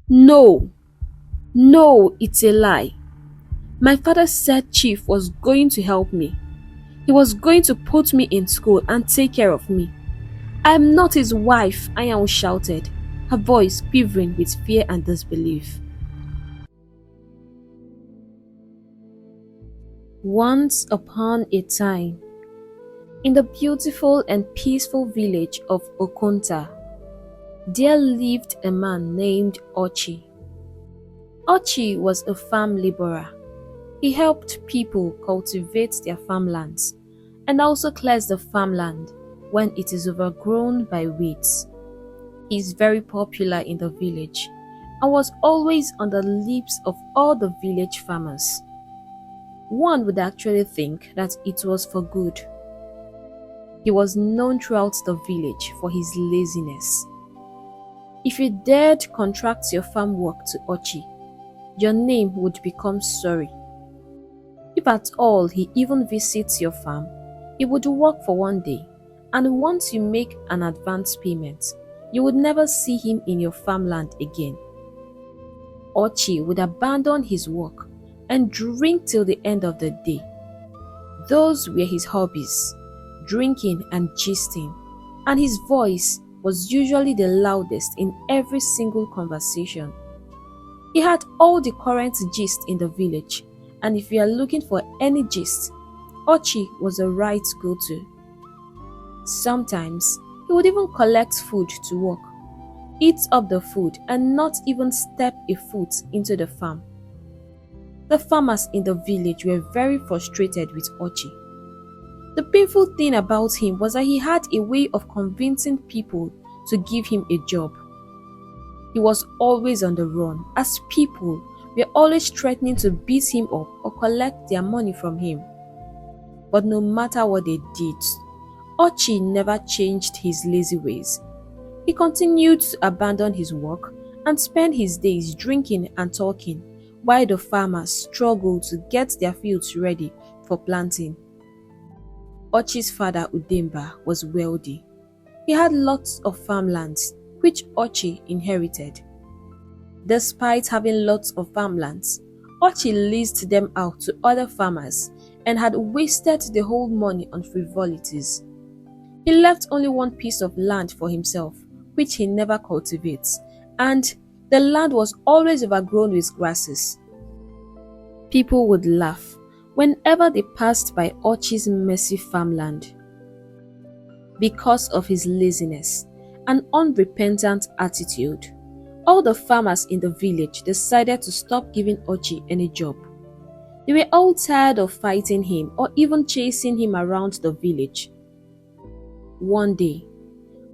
No, no, it's a lie. My father said Chief was going to help me. He was going to put me in school and take care of me. I am not his wife, Anyanwu shouted, her voice quivering with fear and disbelief. Once upon a time, in the beautiful and peaceful village of Okonta, there lived a man named Ochi. Ochi was a farm laborer. He helped people cultivate their farmlands and also clears the farmland when it is overgrown by weeds. He is very popular in the village and was always on the lips of all the village farmers. One would actually think that it was for good. He was known throughout the village for his laziness. If you dared contract your farm work to Ochi, your name would become sorry. If at all he even visits your farm, he would work for one day, and once you make an advance payment, you would never see him in your farmland again. Ochi would abandon his work and drink till the end of the day. Those were his hobbies, drinking and gisting, and his voice was usually the loudest in every single conversation. He had all the current gist in the village, and if you are looking for any gist, Ochi was the right go-to. Sometimes, he would even collect food to work, eat up the food and not even step a foot into the farm. The farmers in the village were very frustrated with Ochi. The painful thing about him was that he had a way of convincing people to give him a job. He was always on the run, as people were always threatening to beat him up or collect their money from him. But no matter what they did, Ochi never changed his lazy ways. He continued to abandon his work and spend his days drinking and talking while the farmers struggled to get their fields ready for planting. Ochi's father Udemba was wealthy. He had lots of farmlands, which Ochi inherited. Despite having lots of farmlands, Ochi leased them out to other farmers and had wasted the whole money on frivolities. He left only one piece of land for himself, which he never cultivates, and the land was always overgrown with grasses. People would laugh whenever they passed by Ochi's messy farmland. Because of his laziness and unrepentant attitude, all the farmers in the village decided to stop giving Ochi any job. They were all tired of fighting him or even chasing him around the village. One day,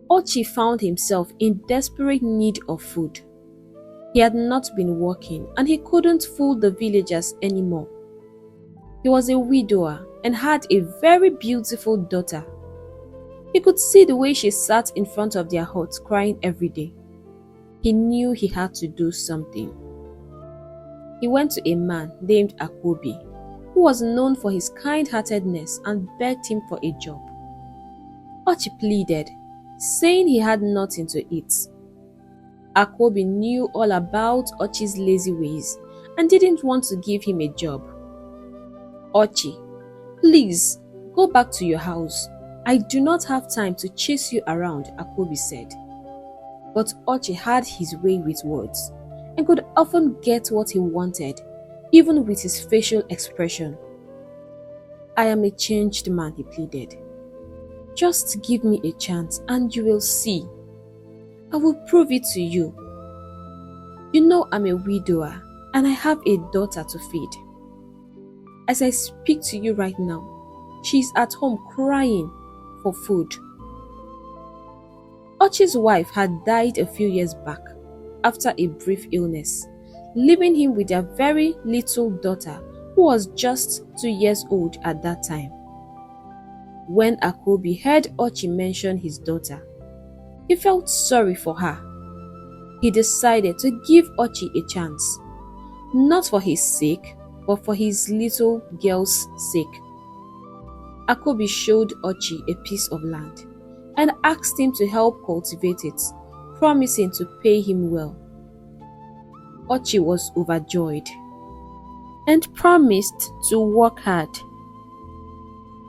Ochi found himself in desperate need of food. He had not been working and he couldn't fool the villagers anymore. He was a widower and had a very beautiful daughter. He could see the way she sat in front of their hut crying every day. He knew he had to do something. He went to a man named Akobi, who was known for his kind-heartedness, and begged him for a job. Ochi pleaded, saying he had nothing to eat. Akobi knew all about Ochi's lazy ways and didn't want to give him a job. Ochi, please, go back to your house. I do not have time to chase you around, Akobi said. But Ochi had his way with words and could often get what he wanted, even with his facial expression. I am a changed man, he pleaded. Just give me a chance and you will see. I will prove it to you. You know I'm a widower and I have a daughter to feed. As I speak to you right now, she is at home crying for food. Ochi's wife had died a few years back after a brief illness, leaving him with their very little daughter who was just 2 years old at that time. When Akobi heard Ochi mention his daughter, he felt sorry for her. He decided to give Ochi a chance, not for his sake, but for his little girl's sake. Akobi showed Ochi a piece of land and asked him to help cultivate it, promising to pay him well. Ochi was overjoyed and promised to work hard.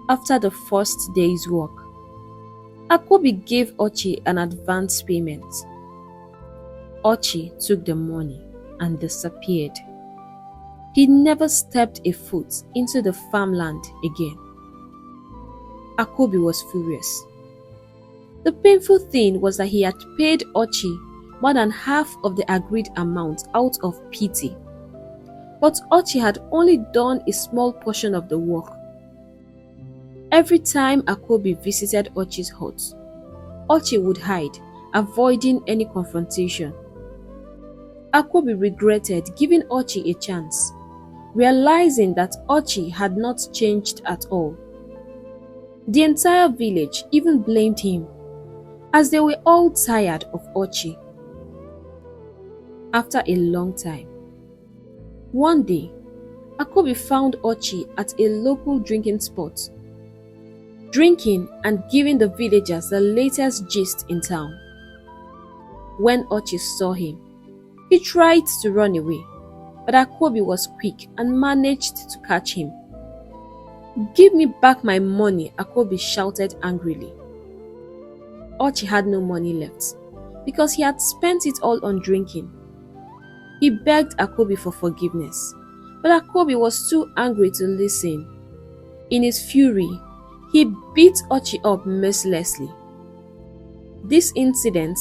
After the first day's work, Akobi gave Ochi an advance payment. Ochi took the money and disappeared. He never stepped a foot into the farmland again. Akobi was furious. The painful thing was that he had paid Ochi more than half of the agreed amount out of pity. But Ochi had only done a small portion of the work. Every time Akobi visited Ochi's hut, Ochi would hide, avoiding any confrontation. Akobi regretted giving Ochi a chance, realizing that Ochi had not changed at all. The entire village even blamed him, as they were all tired of Ochi. After a long time, one day, Akobi found Ochi at a local drinking spot, drinking and giving the villagers the latest gist in town. When Ochi saw him, he tried to run away, but Akobi was quick and managed to catch him. "Give me back my money," Akobi shouted angrily. Ochi had no money left because he had spent it all on drinking. He begged Akobi for forgiveness, but Akobi was too angry to listen. In his fury, he beat Ochi up mercilessly. This incident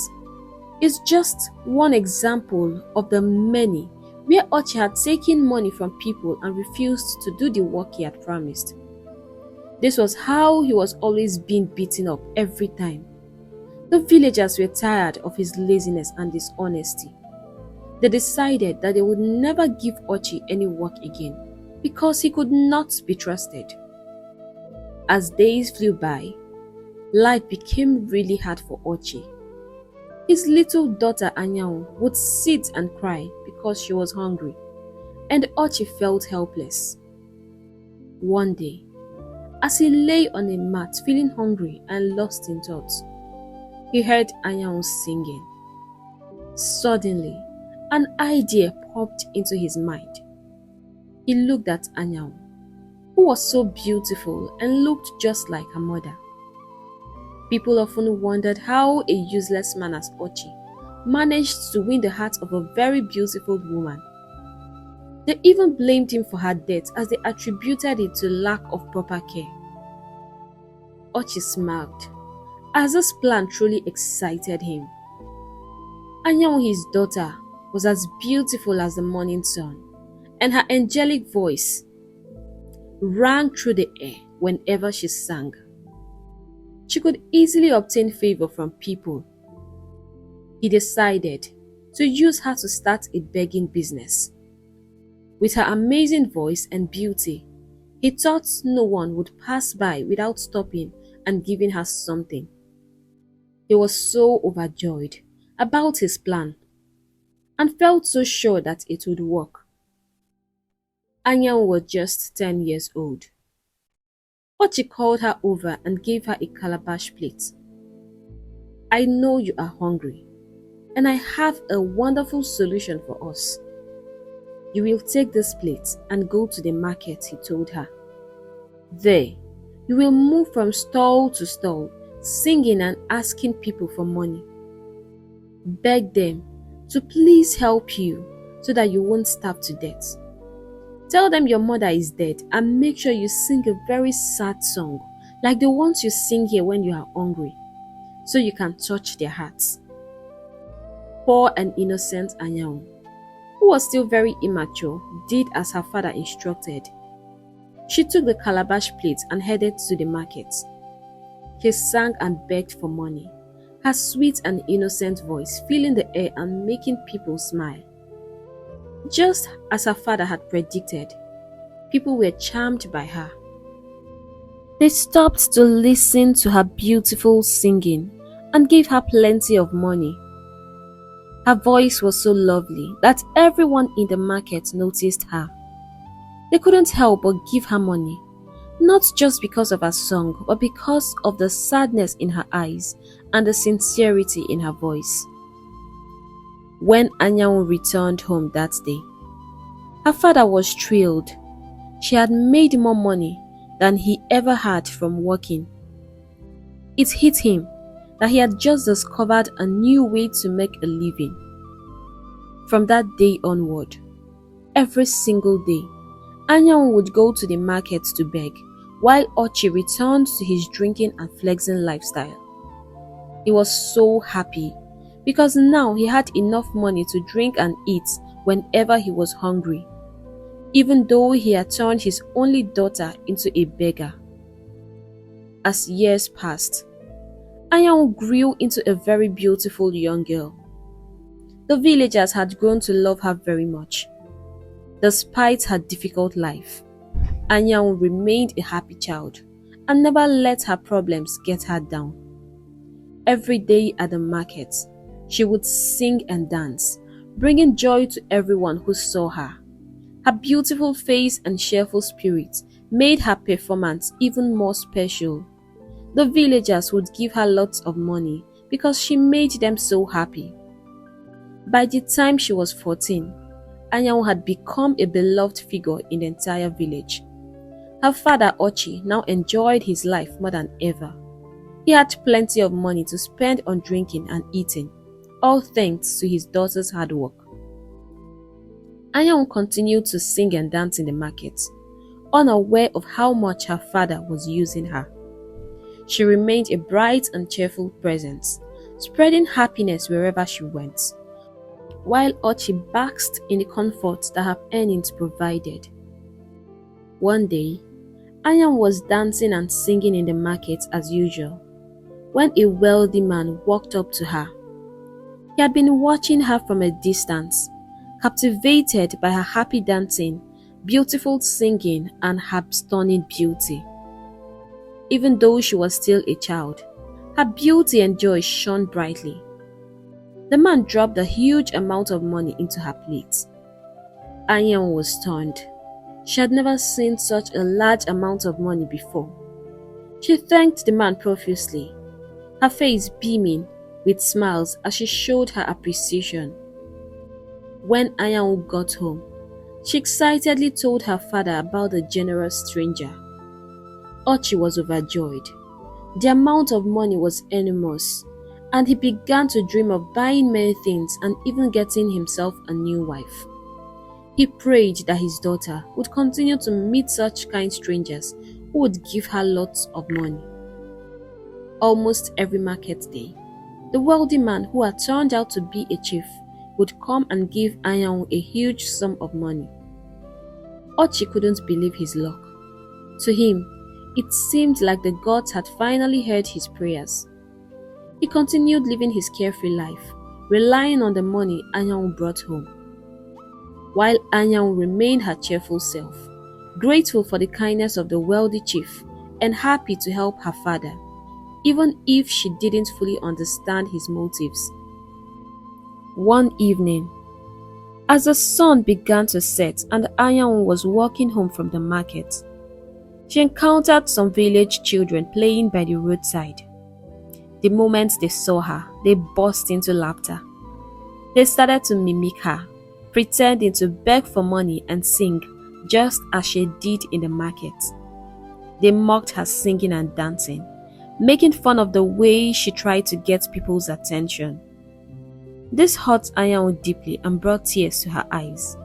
is just one example of the many where Ochi had taken money from people and refused to do the work he had promised. This was how he was always being beaten up every time. The villagers were tired of his laziness and dishonesty. They decided that they would never give Ochi any work again because he could not be trusted. As days flew by, life became really hard for Ochi. His little daughter Anyanwu would sit and cry because she was hungry, and Ochi felt helpless. One day, as he lay on a mat feeling hungry and lost in thoughts, he heard Anyanwu singing. Suddenly, an idea popped into his mind. He looked at Anyanwu, who was so beautiful and looked just like her mother. People often wondered how a useless man as Ochi managed to win the heart of a very beautiful woman. They even blamed him for her death as they attributed it to lack of proper care. Ochi smiled as this plan truly excited him. Anyanwu, his daughter, was as beautiful as the morning sun, and her angelic voice rang through the air whenever she sang. She could easily obtain favor from people. He decided to use her to start a begging business. With her amazing voice and beauty, he thought no one would pass by without stopping and giving her something. He was so overjoyed about his plan and felt so sure that it would work. Anyanwu was just 10 years old. Ochi called her over and gave her a calabash plate. "I know you are hungry, and I have a wonderful solution for us. You will take this plate and go to the market," he told her. "There, you will move from stall to stall, singing and asking people for money. Beg them to please help you so that you won't starve to death. Tell them your mother is dead and make sure you sing a very sad song like the ones you sing here when you are hungry, so you can touch their hearts." Poor and innocent Anyanwu, who was still very immature, did as her father instructed. She took the calabash plate and headed to the market. She sang and begged for money, her sweet and innocent voice filling the air and making people smile. Just as her father had predicted, people were charmed by her. They stopped to listen to her beautiful singing and gave her plenty of money. Her voice was so lovely that everyone in the market noticed her. They couldn't help but give her money, not just because of her song, but because of the sadness in her eyes and the sincerity in her voice. When Anyanwu returned home that day, her father was thrilled. She had made more money than he ever had from working. It hit him that he had just discovered a new way to make a living. From that day onward, every single day, Anyanwu would go to the market to beg, while Ochi returned to his drinking and flexing lifestyle. He was so happy because now he had enough money to drink and eat whenever he was hungry, even though he had turned his only daughter into a beggar. As years passed, Anyanwu grew into a very beautiful young girl. The villagers had grown to love her very much. Despite her difficult life, Anyanwu remained a happy child and never let her problems get her down. Every day at the market, she would sing and dance, bringing joy to everyone who saw her. Her beautiful face and cheerful spirit made her performance even more special. The villagers would give her lots of money because she made them so happy. By the time she was 14, Anyanwu had become a beloved figure in the entire village. Her father Ochi now enjoyed his life more than ever. He had plenty of money to spend on drinking and eating, all thanks to his daughter's hard work. Anyanwu continued to sing and dance in the market, unaware of how much her father was using her. She remained a bright and cheerful presence, spreading happiness wherever she went, while Ochi basked in the comfort that her earnings provided. One day, Anyanwu was dancing and singing in the market as usual, when a wealthy man walked up to her. He had been watching her from a distance, captivated by her happy dancing, beautiful singing, and her stunning beauty. Even though she was still a child, her beauty and joy shone brightly. The man dropped a huge amount of money into her plate. Anyanwu was stunned. She had never seen such a large amount of money before. She thanked the man profusely, her face beaming with smiles as she showed her appreciation. When Anyanwu got home, she excitedly told her father about the generous stranger. Ochi was overjoyed. The amount of money was enormous, and he began to dream of buying many things and even getting himself a new wife. He prayed that his daughter would continue to meet such kind strangers who would give her lots of money. Almost every market day, the wealthy man who had turned out to be a chief would come and give Anyanwu a huge sum of money. Ochi couldn't believe his luck. To him, it seemed like the gods had finally heard his prayers. He continued living his carefree life, relying on the money Anyanwu brought home. While Anyanwu remained her cheerful self, grateful for the kindness of the wealthy chief and happy to help her father, even if she didn't fully understand his motives. One evening, as the sun began to set and Anyanwu was walking home from the market, she encountered some village children playing by the roadside. The moment they saw her, they burst into laughter. They started to mimic her, pretending to beg for money and sing just as she did in the market. They mocked her singing and dancing, making fun of the way she tried to get people's attention. This hurt Anyanwu deeply and brought tears to her eyes.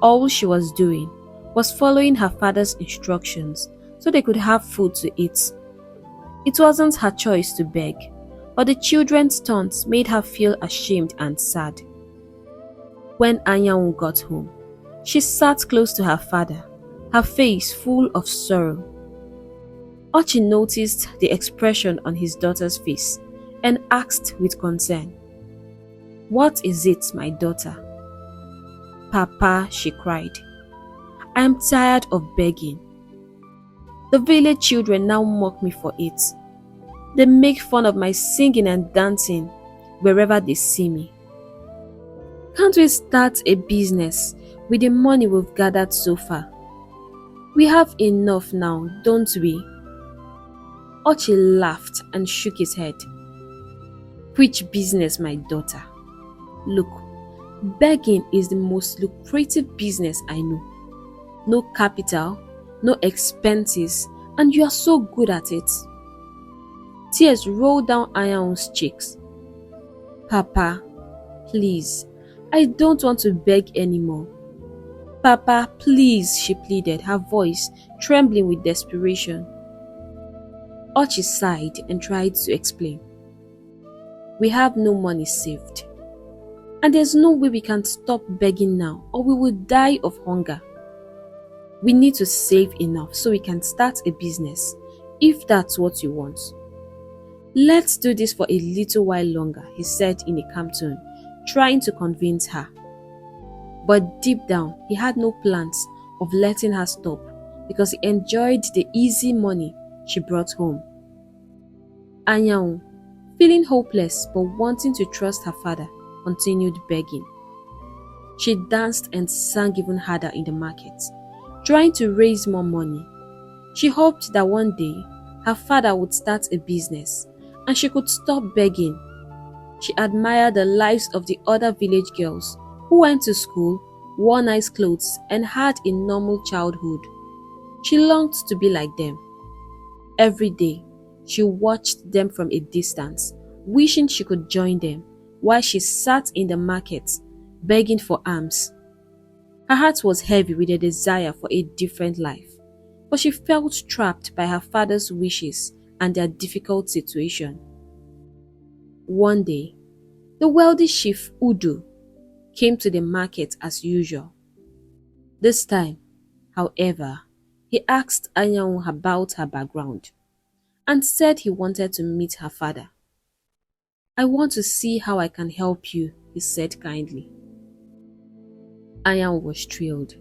All she was doing was following her father's instructions so they could have food to eat. It wasn't her choice to beg, but the children's taunts made her feel ashamed and sad. When Anyanwu got home, she sat close to her father, her face full of sorrow. Ochi noticed the expression on his daughter's face and asked with concern, "What is it, my daughter?" "Papa," she cried, "I am tired of begging. The village children now mock me for it. They make fun of my singing and dancing wherever they see me. Can't we start a business with the money we've gathered so far? We have enough now, don't we?" Ochi laughed and shook his head. "Which business, my daughter? Look, Begging is the most lucrative business I know. No capital, no expenses, and you are so good at it. Tears rolled down Anyanwu's cheeks. Papa, please, I don't want to beg anymore. Papa, please, she pleaded, her voice trembling with desperation. Ochi sighed and tried to explain. We have no money saved. And there's no way we can stop begging now or we will die of hunger. We need to save enough so we can start a business, if that's what you want. Let's do this for a little while longer, he said in a calm tone, trying to convince her. But deep down, he had no plans of letting her stop because he enjoyed the easy money she brought home. Anyanwu, feeling hopeless but wanting to trust her father, continued begging. She danced and sang even harder in the market, trying to raise more money. She hoped that one day her father would start a business and she could stop begging. She admired the lives of the other village girls who went to school, wore nice clothes, and had a normal childhood. She longed to be like them. Every day, she watched them from a distance, wishing she could join them, while she sat in the market, begging for alms. Her heart was heavy with a desire for a different life, but she felt trapped by her father's wishes and their difficult situation. One day, the wealthy Chief Udu came to the market as usual. This time, however, he asked Anyanwu about her background and said he wanted to meet her father. I want to see how I can help you, he said kindly. Anyanwu was thrilled.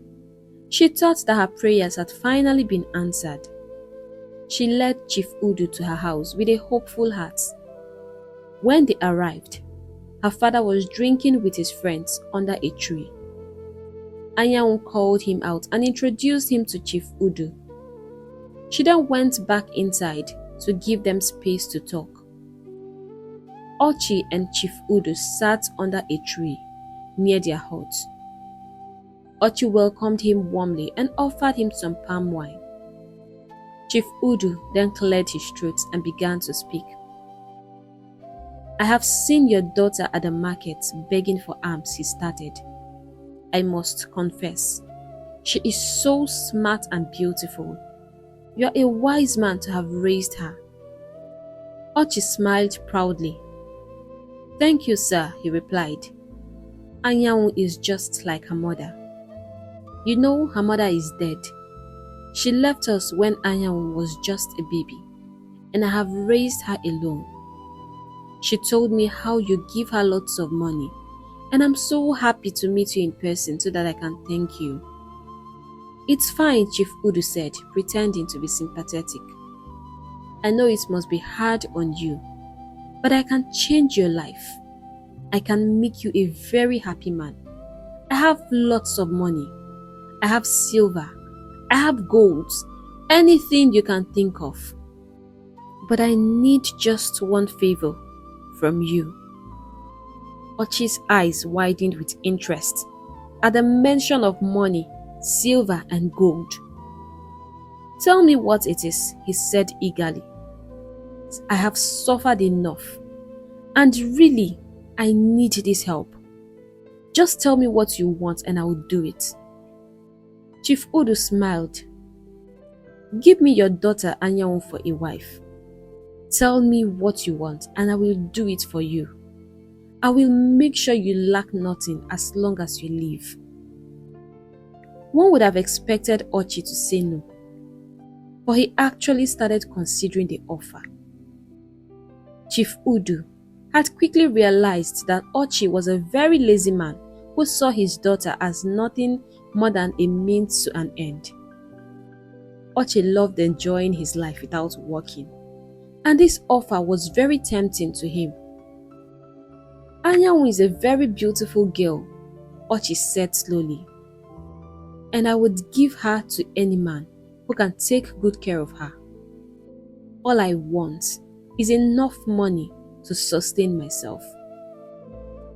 She thought that her prayers had finally been answered. She led Chief Udu to her house with a hopeful heart. When they arrived, her father was drinking with his friends under a tree. Anyanwu called him out and introduced him to Chief Udu. She then went back inside to give them space to talk. Ochi and Chief Udu sat under a tree near their hut. Ochi welcomed him warmly and offered him some palm wine. Chief Udu then cleared his throat and began to speak. I have seen your daughter at the market begging for alms, he started. I must confess, she is so smart and beautiful. You are a wise man to have raised her. Ochi smiled proudly. Thank you, sir, he replied. Anyanwu is just like her mother. You know, her mother is dead. She left us when Anyanwu was just a baby, and I have raised her alone. She told me how you give her lots of money, and I'm so happy to meet you in person so that I can thank you. It's fine, Chief Udu said, pretending to be sympathetic. I know it must be hard on you, but I can change your life. I can make you a very happy man. I have lots of money. I have silver. I have gold. Anything you can think of. But I need just one favor from you. Ochi's eyes widened with interest at the mention of money, silver and gold. Tell me what it is, he said eagerly. I have suffered enough, and really, I need this help. Just tell me what you want and I will do it. Chief Udu smiled. Give me your daughter Anyanwu for a wife. Tell me what you want and I will do it for you. I will make sure you lack nothing as long as you live. One would have expected Ochi to say no, but he actually started considering the offer. Chief Udu had quickly realized that Ochi was a very lazy man who saw his daughter as nothing more than a means to an end. Ochi loved enjoying his life without working, and this offer was very tempting to him. Anyanwu is a very beautiful girl, Ochi said slowly, and I would give her to any man who can take good care of her. All I want is enough money to sustain myself.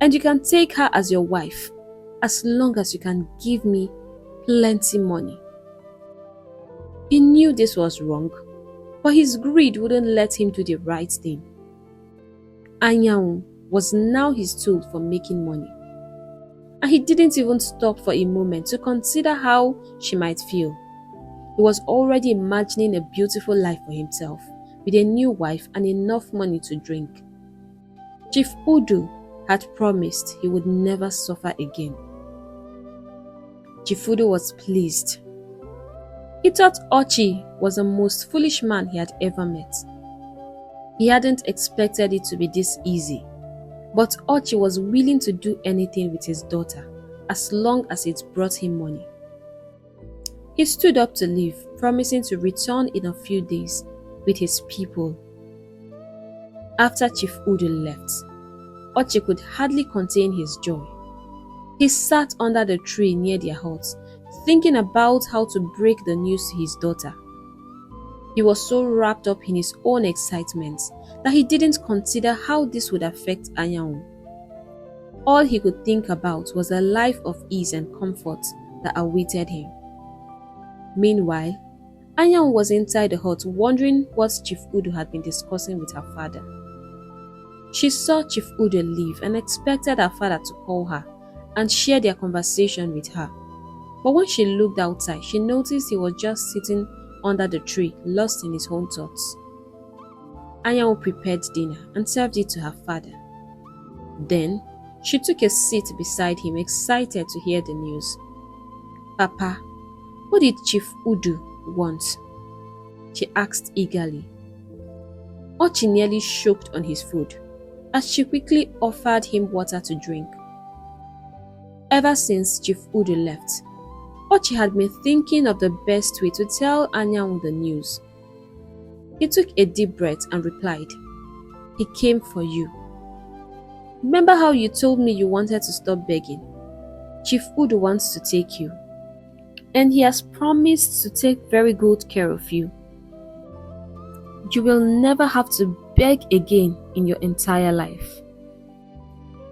and you can take her as your wife as long as you can give me plenty money." He knew this was wrong, but his greed wouldn't let him do the right thing. Anyanwu was now his tool for making money, and he didn't even stop for a moment to consider how she might feel. He was already imagining a beautiful life for himself, with a new wife and enough money to drink. Chief Udu had promised he would never suffer again. Chief Udu was pleased. He thought Ochi was the most foolish man he had ever met. He hadn't expected it to be this easy, but Ochi was willing to do anything with his daughter as long as it brought him money. He stood up to leave, promising to return in a few days with his people. After Chief Udu left, Ochi could hardly contain his joy. He sat under the tree near their hut, thinking about how to break the news to his daughter. He was so wrapped up in his own excitement that he didn't consider how this would affect Anyanwu. All he could think about was a life of ease and comfort that awaited him. Meanwhile, Anyanwu was inside the hut wondering what Chief Udu had been discussing with her father. She saw Chief Udu leave and expected her father to call her and share their conversation with her. But when she looked outside, she noticed he was just sitting under the tree, lost in his own thoughts. Anyanwu prepared dinner and served it to her father. Then, she took a seat beside him, excited to hear the news. "Papa, what did Chief Udu want?" she asked eagerly. Ochi nearly choked on his food as she quickly offered him water to drink. Ever since Chief Udu left, Ochi had been thinking of the best way to tell Anyanwu the news. He took a deep breath and replied, "He came for you. Remember how you told me you wanted to stop begging? Chief Udu wants to take you, and he has promised to take very good care of you. You will never have to beg again in your entire life."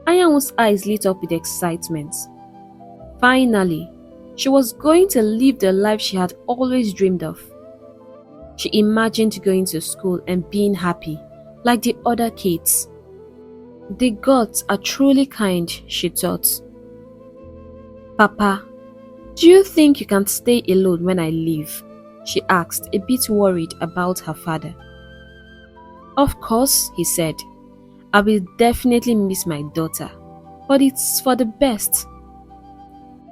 Anyanwu's eyes lit up with excitement. Finally, she was going to live the life she had always dreamed of. She imagined going to school and being happy, like the other kids. The gods are truly kind, she thought. "Papa, do you think you can stay alone when I leave?" she asked, a bit worried about her father. "Of course," he said. "I will definitely miss my daughter, but it's for the best."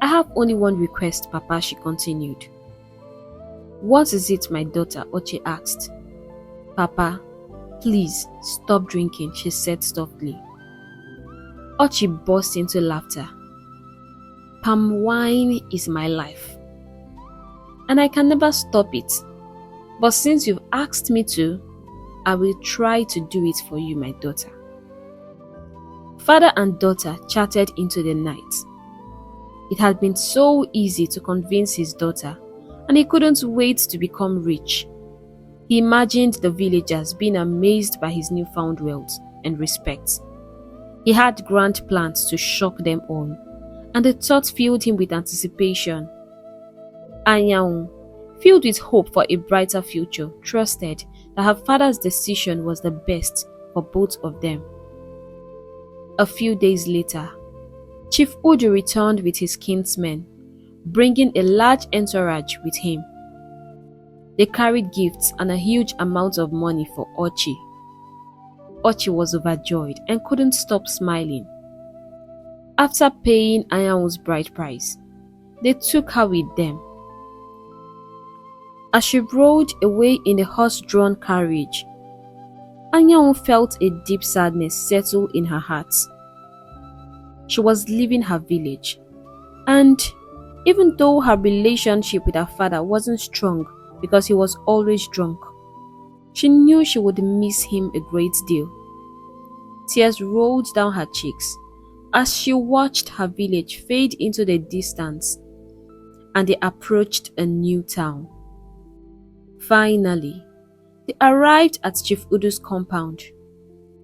"I have only one request, Papa," she continued. "What is it, my daughter?" Ochi asked. "Papa, please stop drinking," she said softly. Ochi burst into laughter. "Palm wine is my life, and I can never stop it. But since you've asked me to, I will try to do it for you, my daughter." Father and daughter chatted into the night. It had been so easy to convince his daughter, and he couldn't wait to become rich. He imagined the villagers being amazed by his newfound wealth and respect. He had grand plans to shock them all, and the thought filled him with anticipation. Anyanwu, filled with hope for a brighter future, trusted that her father's decision was the best for both of them. A few days later, Chief Udu returned with his kinsmen, bringing a large entourage with him. They carried gifts and a huge amount of money for Ochi. Ochi was overjoyed and couldn't stop smiling. After paying Anyanwu's bride price, they took her with them. As she rode away in the horse-drawn carriage, Anyanwu felt a deep sadness settle in her heart. She was leaving her village, and even though her relationship with her father wasn't strong because he was always drunk, she knew she would miss him a great deal. Tears rolled down her cheeks as she watched her village fade into the distance and they approached a new town. Finally, they arrived at Chief Udu's compound.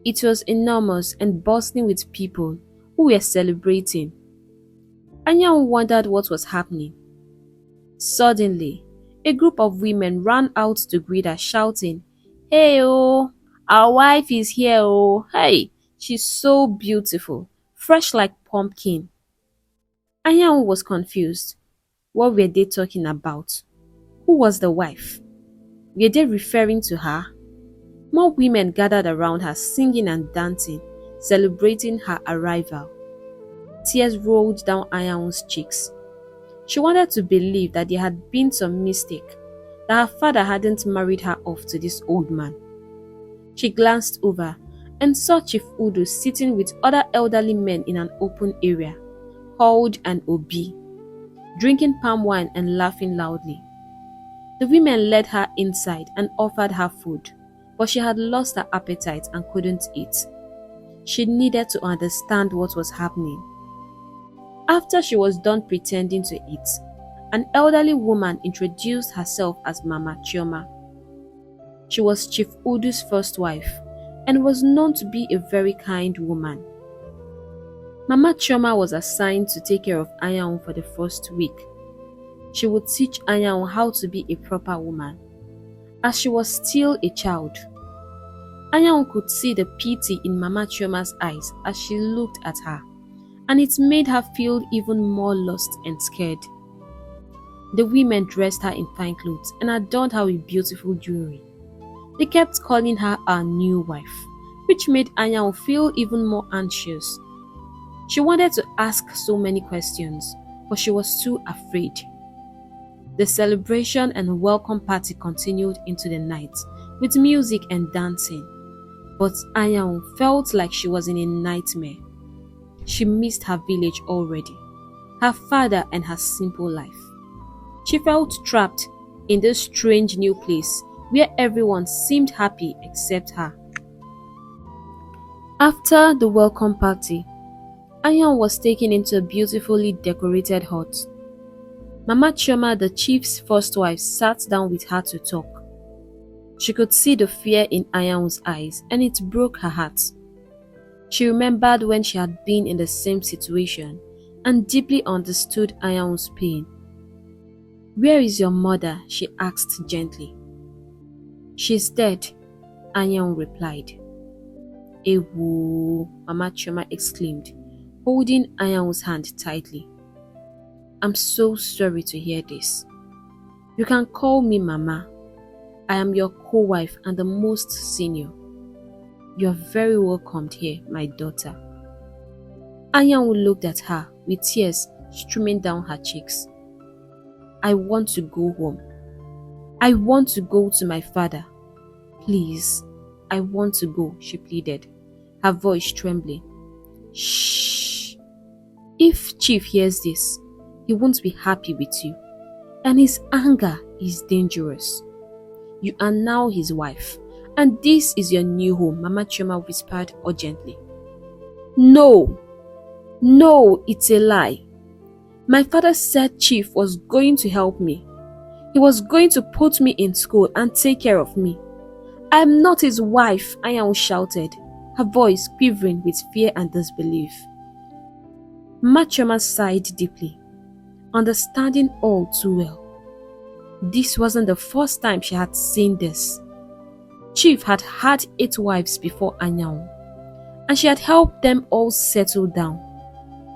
It was enormous and bustling with people who were celebrating. Anyanwu wondered what was happening. Suddenly, a group of women ran out to greet her, shouting, "Hey oh, our wife is here oh, hey, she's so beautiful, fresh like pumpkin." Anyanwu was confused. What were they talking about? Who was the wife? Were they referring to her? More women gathered around her, singing and dancing, celebrating her arrival. Tears rolled down Anyanwu's cheeks. She wanted to believe that there had been some mistake, that her father hadn't married her off to this old man. She glanced over and saw Chief Udu sitting with other elderly men in an open area, called an obi, drinking palm wine and laughing loudly. The women led her inside and offered her food, but she had lost her appetite and couldn't eat. She needed to understand what was happening. After she was done pretending to eat, an elderly woman introduced herself as Mama Chioma. She was Chief Udu's first wife and was known to be a very kind woman. Mama Chioma was assigned to take care of Anyanwu for the first week. She would teach Anyanwu how to be a proper woman, as she was still a child. Anyanwu could see the pity in Mama Chioma's eyes as she looked at her, and it made her feel even more lost and scared. The women dressed her in fine clothes and adorned her with beautiful jewelry. They kept calling her our new wife, which made Anyanwu feel even more anxious. She wanted to ask so many questions, but she was too afraid. The celebration and welcome party continued into the night, with music and dancing. But Anyanwu felt like she was in a nightmare. She missed her village already, her father and her simple life. She felt trapped in this strange new place where everyone seemed happy except her. After the welcome party, Anyanwu was taken into a beautifully decorated hut. Mama Chioma, the chief's first wife, sat down with her to talk. She could see the fear in Anyanwu's eyes, and it broke her heart. She remembered when she had been in the same situation and deeply understood Anyanwu's pain. "Where is your mother?" she asked gently. "She's dead," Anyanwu replied. "Ewo," Mama Chioma exclaimed, holding Anyanwu's hand tightly. "I'm so sorry to hear this. You can call me Mama. I am your co-wife and the most senior. You are very welcomed here, my daughter." Anyanwu looked at her with tears streaming down her cheeks. "I want to go home. I want to go to my father. Please, I want to go," she pleaded, her voice trembling. "Shh. If Chief hears this, he won't be happy with you, and his anger is dangerous. You are now his wife, and this is your new home," Mama Chioma whispered urgently. No, it's a lie. My father said Chief was going to help me. He was going to put me in school and take care of me. I am not his wife," Anyanwu shouted, her voice quivering with fear and disbelief. Mama Chioma sighed deeply, understanding all too well. This wasn't the first time she had seen this. Chief had had 8 wives before Anyanwu, and she had helped them all settle down.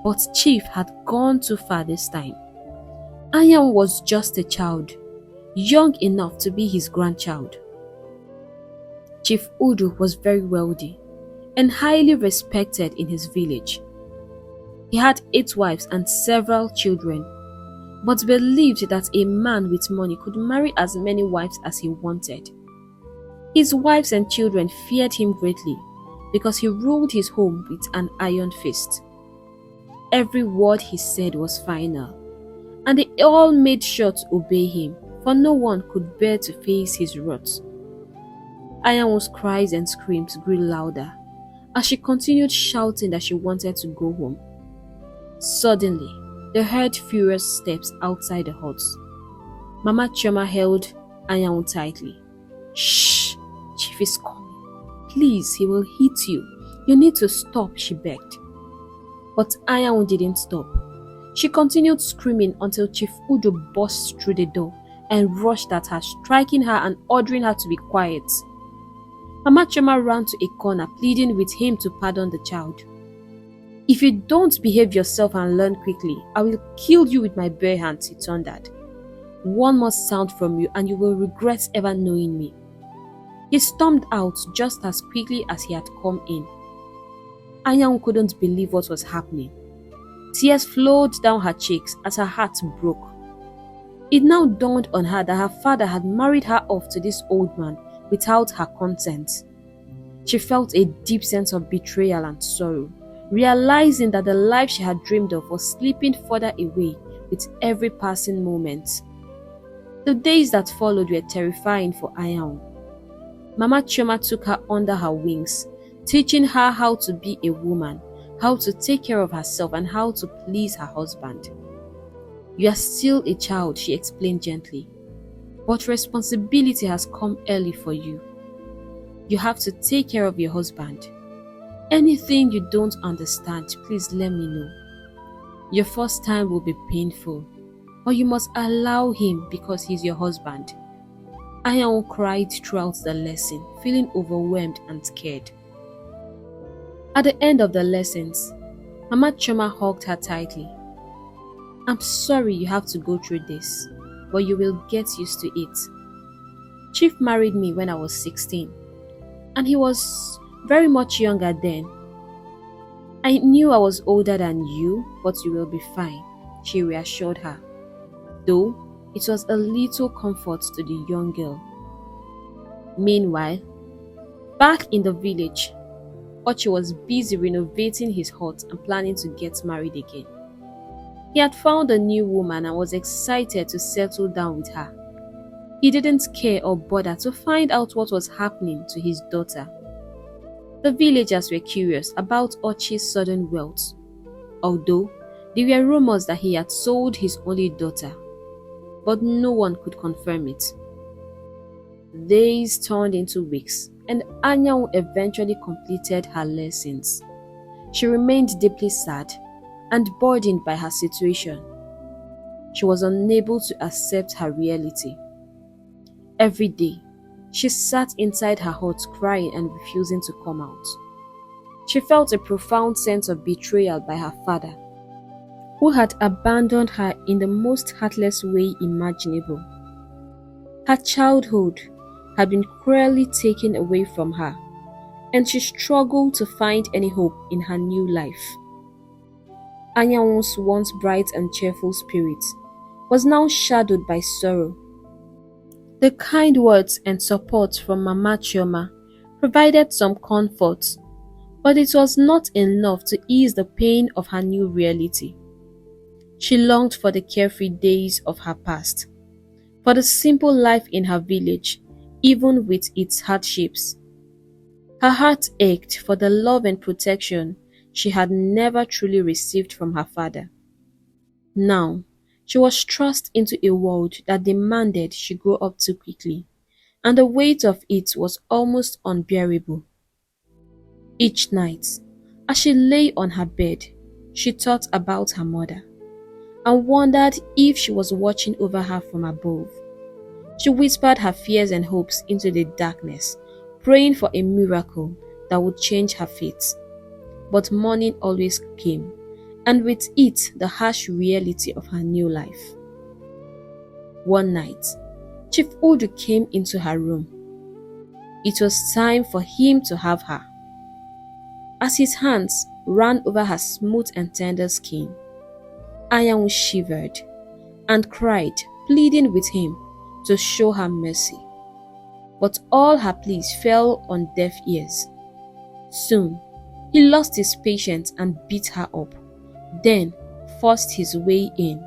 But Chief had gone too far this time. Anyanwu was just a child, young enough to be his grandchild. Chief Udu was very wealthy and highly respected in his village. He had 8 wives and several children, but believed that a man with money could marry as many wives as he wanted. His wives and children feared him greatly because he ruled his home with an iron fist. Every word he said was final, and they all made sure to obey him, for no one could bear to face his wrath. Anyanwu's cries and screams grew louder as she continued shouting that she wanted to go home. Suddenly, they heard furious steps outside the hut. Mama Chioma held Anyanwu tightly. "Shh! Chief is coming. Please, he will hit you. You need to stop," she begged. But Anyanwu didn't stop. She continued screaming until Chief Udu burst through the door and rushed at her, striking her and ordering her to be quiet. Mama Chioma ran to a corner, pleading with him to pardon the child. "If you don't behave yourself and learn quickly, I will kill you with my bare hands," he thundered. "One more sound from you and you will regret ever knowing me." He stormed out just as quickly as he had come in. Anyanwu couldn't believe what was happening. Tears flowed down her cheeks as her heart broke. It now dawned on her that her father had married her off to this old man without her consent. She felt a deep sense of betrayal and sorrow, realizing that the life she had dreamed of was slipping further away with every passing moment. The days that followed were terrifying for Anyanwu. Mama Chioma took her under her wings, teaching her how to be a woman, how to take care of herself, and how to please her husband. "You are still a child," she explained gently, "but responsibility has come early for you. You have to take care of your husband. Anything you don't understand, please let me know. Your first time will be painful, but you must allow him because he's your husband." Anyanwu cried throughout the lesson, feeling overwhelmed and scared. At the end of the lessons, Mama Chioma hugged her tightly. "I'm sorry you have to go through this, but you will get used to it. Chief married me when I was 16, and he was very much younger then. I knew I was older than you, but you will be fine," she reassured her, though it was a little comfort to the young girl. Meanwhile, back in the village, Ochi was busy renovating his hut and planning to get married again. He had found a new woman and was excited to settle down with her. He didn't care or bother to find out what was happening to his daughter. The villagers were curious about Ochi's sudden wealth, although there were rumors that he had sold his only daughter, but no one could confirm it. Days turned into weeks, and Anyanwu eventually completed her lessons. She remained deeply sad and burdened by her situation. She was unable to accept her reality. Every day, she sat inside her hut crying and refusing to come out. She felt a profound sense of betrayal by her father, who had abandoned her in the most heartless way imaginable. Her childhood had been cruelly taken away from her, and she struggled to find any hope in her new life. Anyanwu's once bright and cheerful spirit was now shadowed by sorrow. The kind words and support from Mama Chioma provided some comfort, but it was not enough to ease the pain of her new reality. She longed for the carefree days of her past, for the simple life in her village, even with its hardships. Her heart ached for the love and protection she had never truly received from her father. Now, she was thrust into a world that demanded she grow up too quickly, and the weight of it was almost unbearable. Each night, as she lay on her bed, she thought about her mother and wondered if she was watching over her from above. She whispered her fears and hopes into the darkness, praying for a miracle that would change her fate. But morning always came, and with it the harsh reality of her new life. One night, Chief Udu came into her room. It was time for him to have her. As his hands ran over her smooth and tender skin, Anyanwu shivered and cried, pleading with him to show her mercy. But all her pleas fell on deaf ears. Soon, he lost his patience and beat her up, then forced his way in.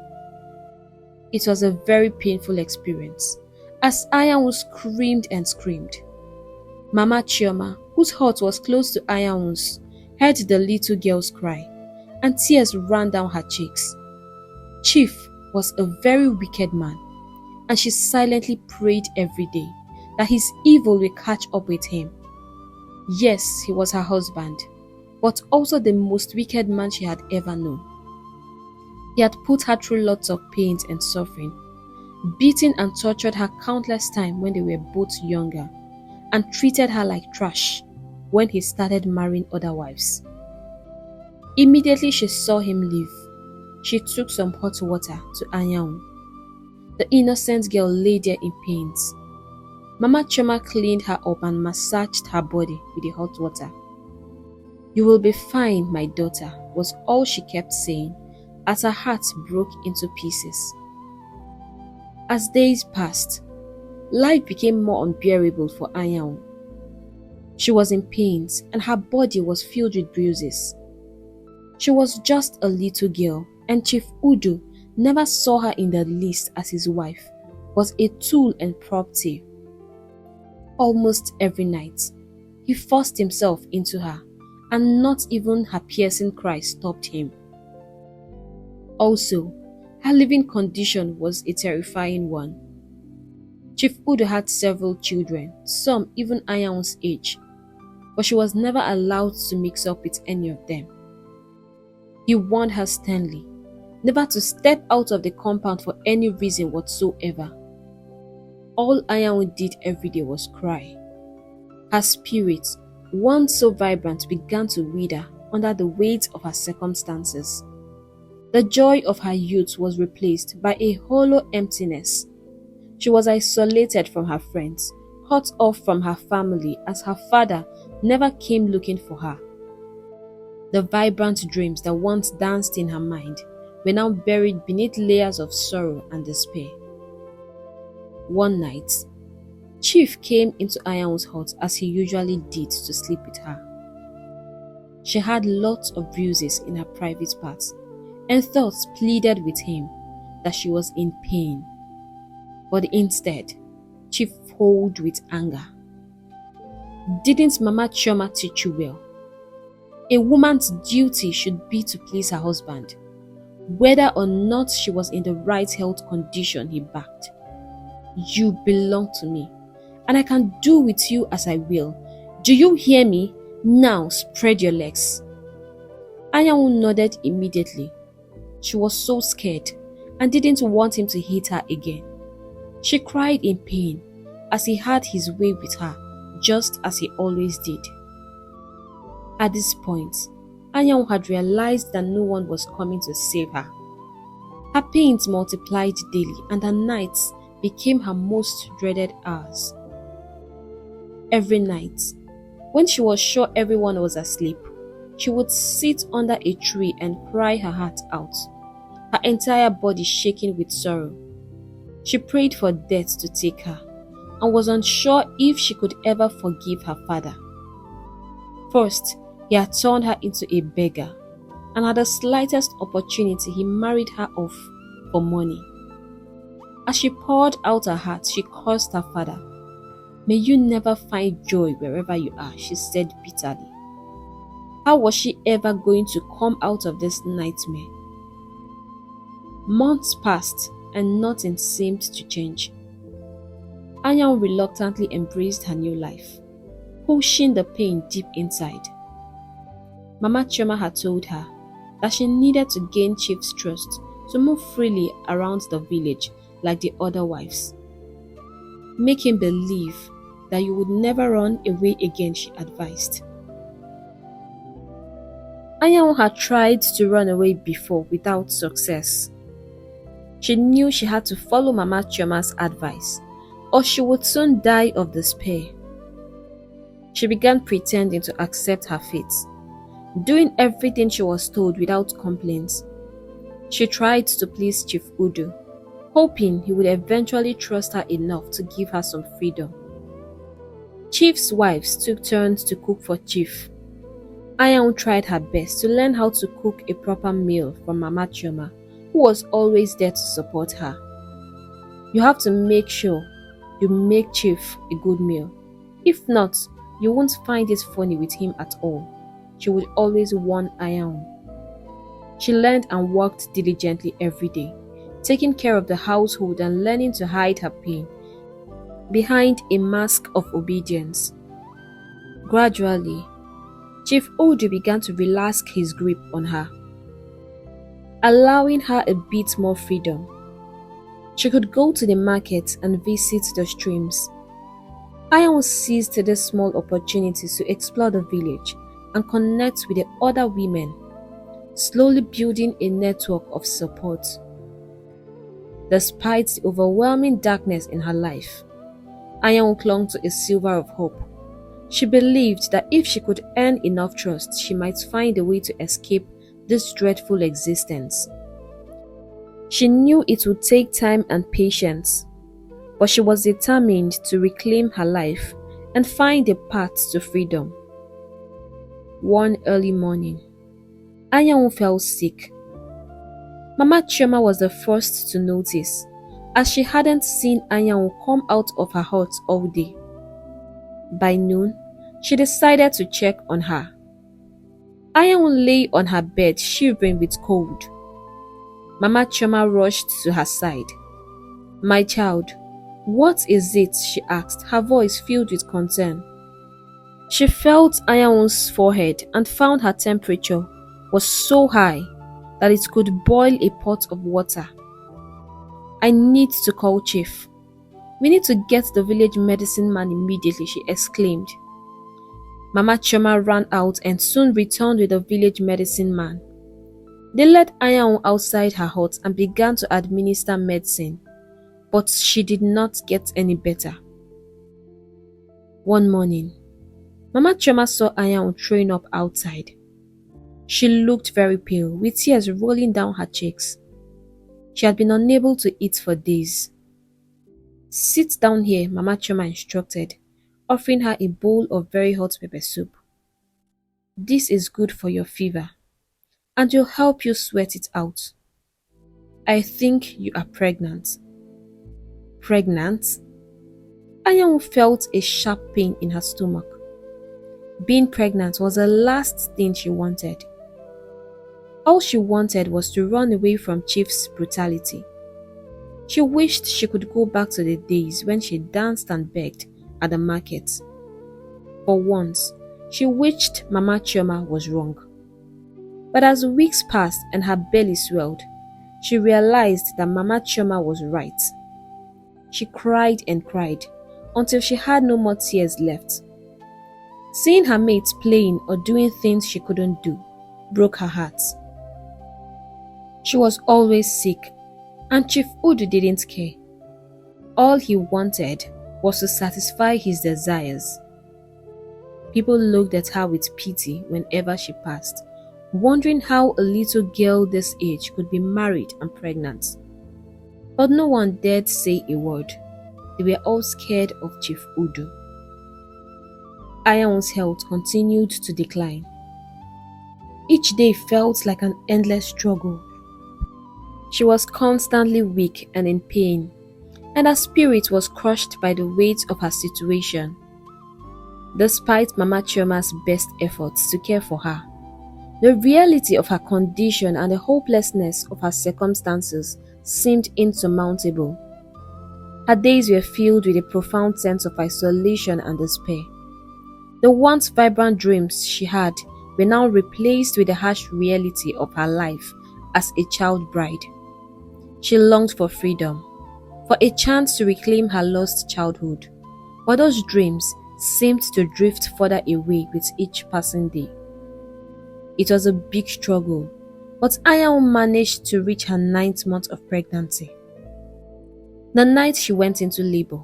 It was a very painful experience, as Anyanwu screamed and screamed. Mama Chioma, whose hut was close to Anyanwu's, heard the little girl's cry, and tears ran down her cheeks. Chief was a very wicked man, and she silently prayed every day that his evil will catch up with him. Yes, he was her husband, but also the most wicked man she had ever known. He had put her through lots of pains and suffering, beaten and tortured her countless times when they were both younger, and treated her like trash when he started marrying other wives. Immediately she saw him leave, she took some hot water to Anyanwu. The innocent girl lay there in pains. Mama Chioma cleaned her up and massaged her body with the hot water. "You will be fine, my daughter," was all she kept saying as her heart broke into pieces. As days passed, life became more unbearable for Anyanwu. She was in pains and her body was filled with bruises. She was just a little girl, and Chief Udu never saw her in the least as his wife, but a tool and property. Almost every night, he forced himself into her, and not even her piercing cry stopped him. Also, her living condition was a terrifying one. Chief Udu had several children, some even Anyanwu's age, but she was never allowed to mix up with any of them. He warned her sternly never to step out of the compound for any reason whatsoever. All Anyanwu did every day was cry. Her spirit, once so vibrant, began to wither under the weight of her circumstances. The joy of her youth was replaced by a hollow emptiness. She was isolated from her friends, cut off from her family as her father never came looking for her. The vibrant dreams that once danced in her mind were now buried beneath layers of sorrow and despair. One night, Chief came into Anyanwu's hut as he usually did to sleep with her. She had lots of bruises in her private parts, and thoughts pleaded with him that she was in pain. But instead, Chief howled with anger. "Didn't Mama Chioma teach you well? A woman's duty should be to please her husband, whether or not she was in the right health condition," he barked. "You belong to me, and I can do with you as I will. Do you hear me? Now spread your legs." Anyanwu nodded immediately. She was so scared and didn't want him to hit her again. She cried in pain as he had his way with her, just as he always did. At this point, Anyanwu had realized that no one was coming to save her. Her pains multiplied daily and her nights became her most dreaded hours. Every night, when she was sure everyone was asleep, she would sit under a tree and cry her heart out, her entire body shaking with sorrow. She prayed for death to take her and was unsure if she could ever forgive her father. First, he had turned her into a beggar, and at the slightest opportunity he married her off for money. As she poured out her heart, she cursed her father. "May you never find joy wherever you are," she said bitterly. How was she ever going to come out of this nightmare? Months passed and nothing seemed to change. Anyanwu reluctantly embraced her new life, pushing the pain deep inside. Mama Chioma had told her that she needed to gain Chief's trust to move freely around the village like the other wives. "Make him believe that you would never run away again," she advised. Anyanwu had tried to run away before without success. She knew she had to follow Mama Chioma's advice, or she would soon die of despair. She began pretending to accept her fate, doing everything she was told without complaints. She tried to please Chief Udu, hoping he would eventually trust her enough to give her some freedom. Chief's wives took turns to cook for Chief. Anyanwu tried her best to learn how to cook a proper meal from Mama Chioma, who was always there to support her. "You have to make sure you make Chief a good meal. If not, you won't find it funny with him at all," she would always warn Anyanwu. She learned and worked diligently every day, taking care of the household and learning to hide her pain behind a mask of obedience. Gradually, Chief Udu began to relax his grip on her, allowing her a bit more freedom. She could go to the market and visit the streams. Anyanwu seized this small opportunity to explore the village and connect with the other women, slowly building a network of support. Despite the overwhelming darkness in her life, Anyanwu clung to a silver of hope. She believed that if she could earn enough trust, she might find a way to escape this dreadful existence. She knew it would take time and patience, but she was determined to reclaim her life and find a path to freedom. One early morning, Anyanwu fell sick. Mama Chioma was the first to notice, as she hadn't seen Anyanwu come out of her hut all day. By noon, she decided to check on her. Anyanwu lay on her bed shivering with cold. Mama Chioma rushed to her side. "My child, what is it?" she asked, her voice filled with concern. She felt Anyanwu's forehead and found her temperature was so high that it could boil a pot of water. "I need to call Chief. We need to get the village medicine man immediately," she exclaimed. Mama Chioma ran out and soon returned with the village medicine man. They led Anyanwu outside her hut and began to administer medicine, but she did not get any better. One morning, Mama Chioma saw Anyanwu throwing up outside. She looked very pale, with tears rolling down her cheeks. She had been unable to eat for days. "Sit down here," Mama Chioma instructed, offering her a bowl of very hot pepper soup. "This is good for your fever, and will help you sweat it out. I think you are pregnant." Pregnant? Anyanwu felt a sharp pain in her stomach. Being pregnant was the last thing she wanted. All she wanted was to run away from Chief's brutality. She wished she could go back to the days when she danced and begged at the market. For once, she wished Mama Chioma was wrong. But as weeks passed and her belly swelled, she realized that Mama Chioma was right. She cried and cried until she had no more tears left. Seeing her mates playing or doing things she couldn't do broke her heart. She was always sick, and Chief Udu didn't care. All he wanted was to satisfy his desires. People looked at her with pity whenever she passed, wondering how a little girl this age could be married and pregnant. But no one dared say a word. They were all scared of Chief Udu. Anyanwu's health continued to decline. Each day felt like an endless struggle. She was constantly weak and in pain, and her spirit was crushed by the weight of her situation. Despite Mama Chioma's best efforts to care for her, the reality of her condition and the hopelessness of her circumstances seemed insurmountable. Her days were filled with a profound sense of isolation and despair. The once vibrant dreams she had were now replaced with the harsh reality of her life as a child bride. She longed for freedom, for a chance to reclaim her lost childhood, but those dreams seemed to drift further away with each passing day. It was a big struggle, but Anyanwu managed to reach her 9th month of pregnancy. The night she went into labor,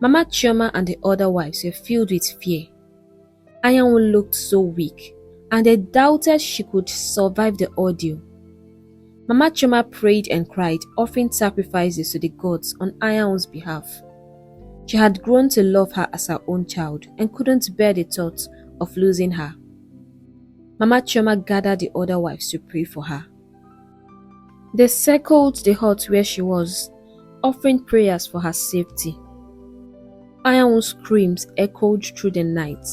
Mama Chioma and the other wives were filled with fear. Anyanwu looked so weak, and they doubted she could survive the ordeal. Mama Chioma prayed and cried, offering sacrifices to the gods on Anyanwu's behalf. She had grown to love her as her own child and couldn't bear the thought of losing her. Mama Chioma gathered the other wives to pray for her. They circled the hut where she was, offering prayers for her safety. Anyanwu's screams echoed through the night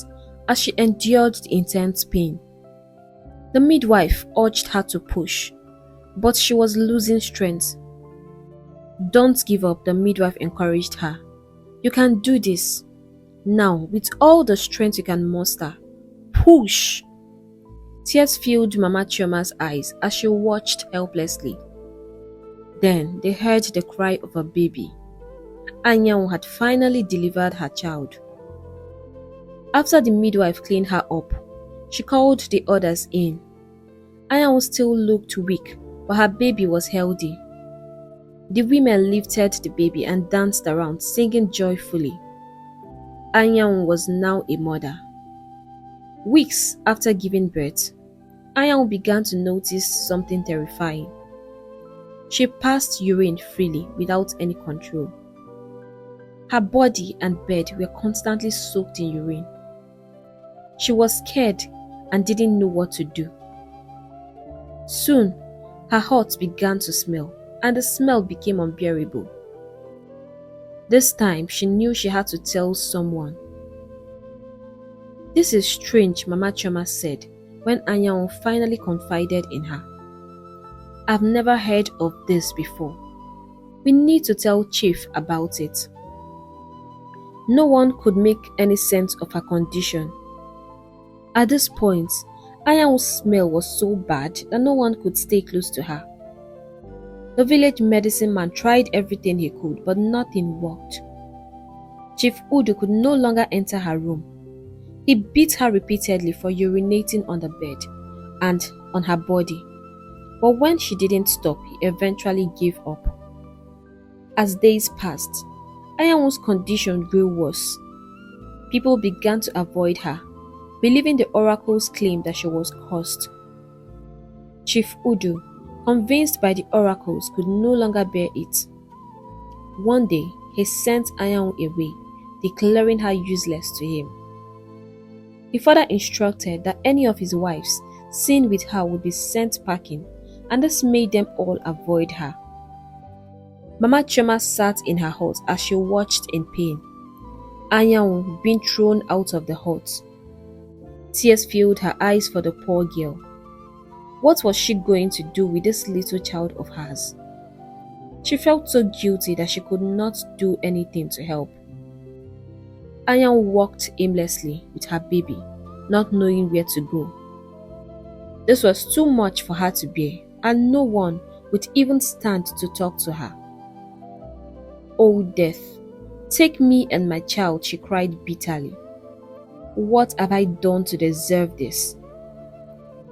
as she endured the intense pain. The midwife urged her to push, but she was losing strength. "Don't give up," the midwife encouraged her. "You can do this. Now, with all the strength you can muster, Whoosh! Tears filled Mama Chioma's eyes as she watched helplessly. Then they heard the cry of a baby. Anyanwu had finally delivered her child. After the midwife cleaned her up, she called the others in. Anyanwu still looked weak, but her baby was healthy. The women lifted the baby and danced around, singing joyfully. Anyanwu was now a mother. Weeks after giving birth, Anyanwu began to notice something terrifying. She passed urine freely without any control. Her body and bed were constantly soaked in urine. She was scared and didn't know what to do. Soon, her hut began to smell, and the smell became unbearable. This time, she knew she had to tell someone. "This is strange," Mama Chioma said when Anyanwu finally confided in her. "I've never heard of this before. We need to tell Chief about it." No one could make any sense of her condition. At this point, Anyanwu's smell was so bad that no one could stay close to her. The village medicine man tried everything he could, but nothing worked. Chief Udu could no longer enter her room. He beat her repeatedly for urinating on the bed and on her body. But when she didn't stop, he eventually gave up. As days passed, Anyanwu's condition grew worse. People began to avoid her, believing the oracle's claim that she was cursed. Chief Udu, convinced by the oracles, could no longer bear it. One day, he sent Anyanwu away, declaring her useless to him. He further instructed that any of his wives seen with her would be sent packing, and this made them all avoid her. Mama Chioma sat in her hut as she watched in pain. Anyanwu being thrown out of the hut. Tears filled her eyes for the poor girl. What was she going to do with this little child of hers? She felt so guilty that she could not do anything to help. Anyanwu walked aimlessly with her baby, not knowing where to go. This was too much for her to bear, and no one would even stand to talk to her. "Oh death, take me and my child," she cried bitterly. "What have I done to deserve this?"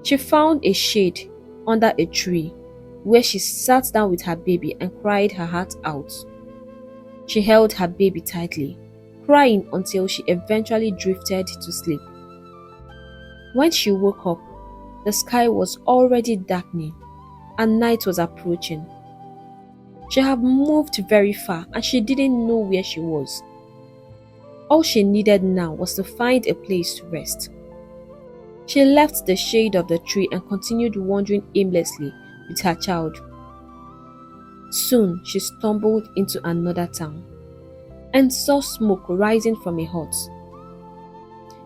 She found a shade under a tree where she sat down with her baby and cried her heart out. She held her baby tightly, crying until she eventually drifted to sleep. When she woke up, the sky was already darkening and night was approaching. She had moved very far and she didn't know where she was. All she needed now was to find a place to rest. She left the shade of the tree and continued wandering aimlessly with her child. Soon she stumbled into another town and saw smoke rising from a hut.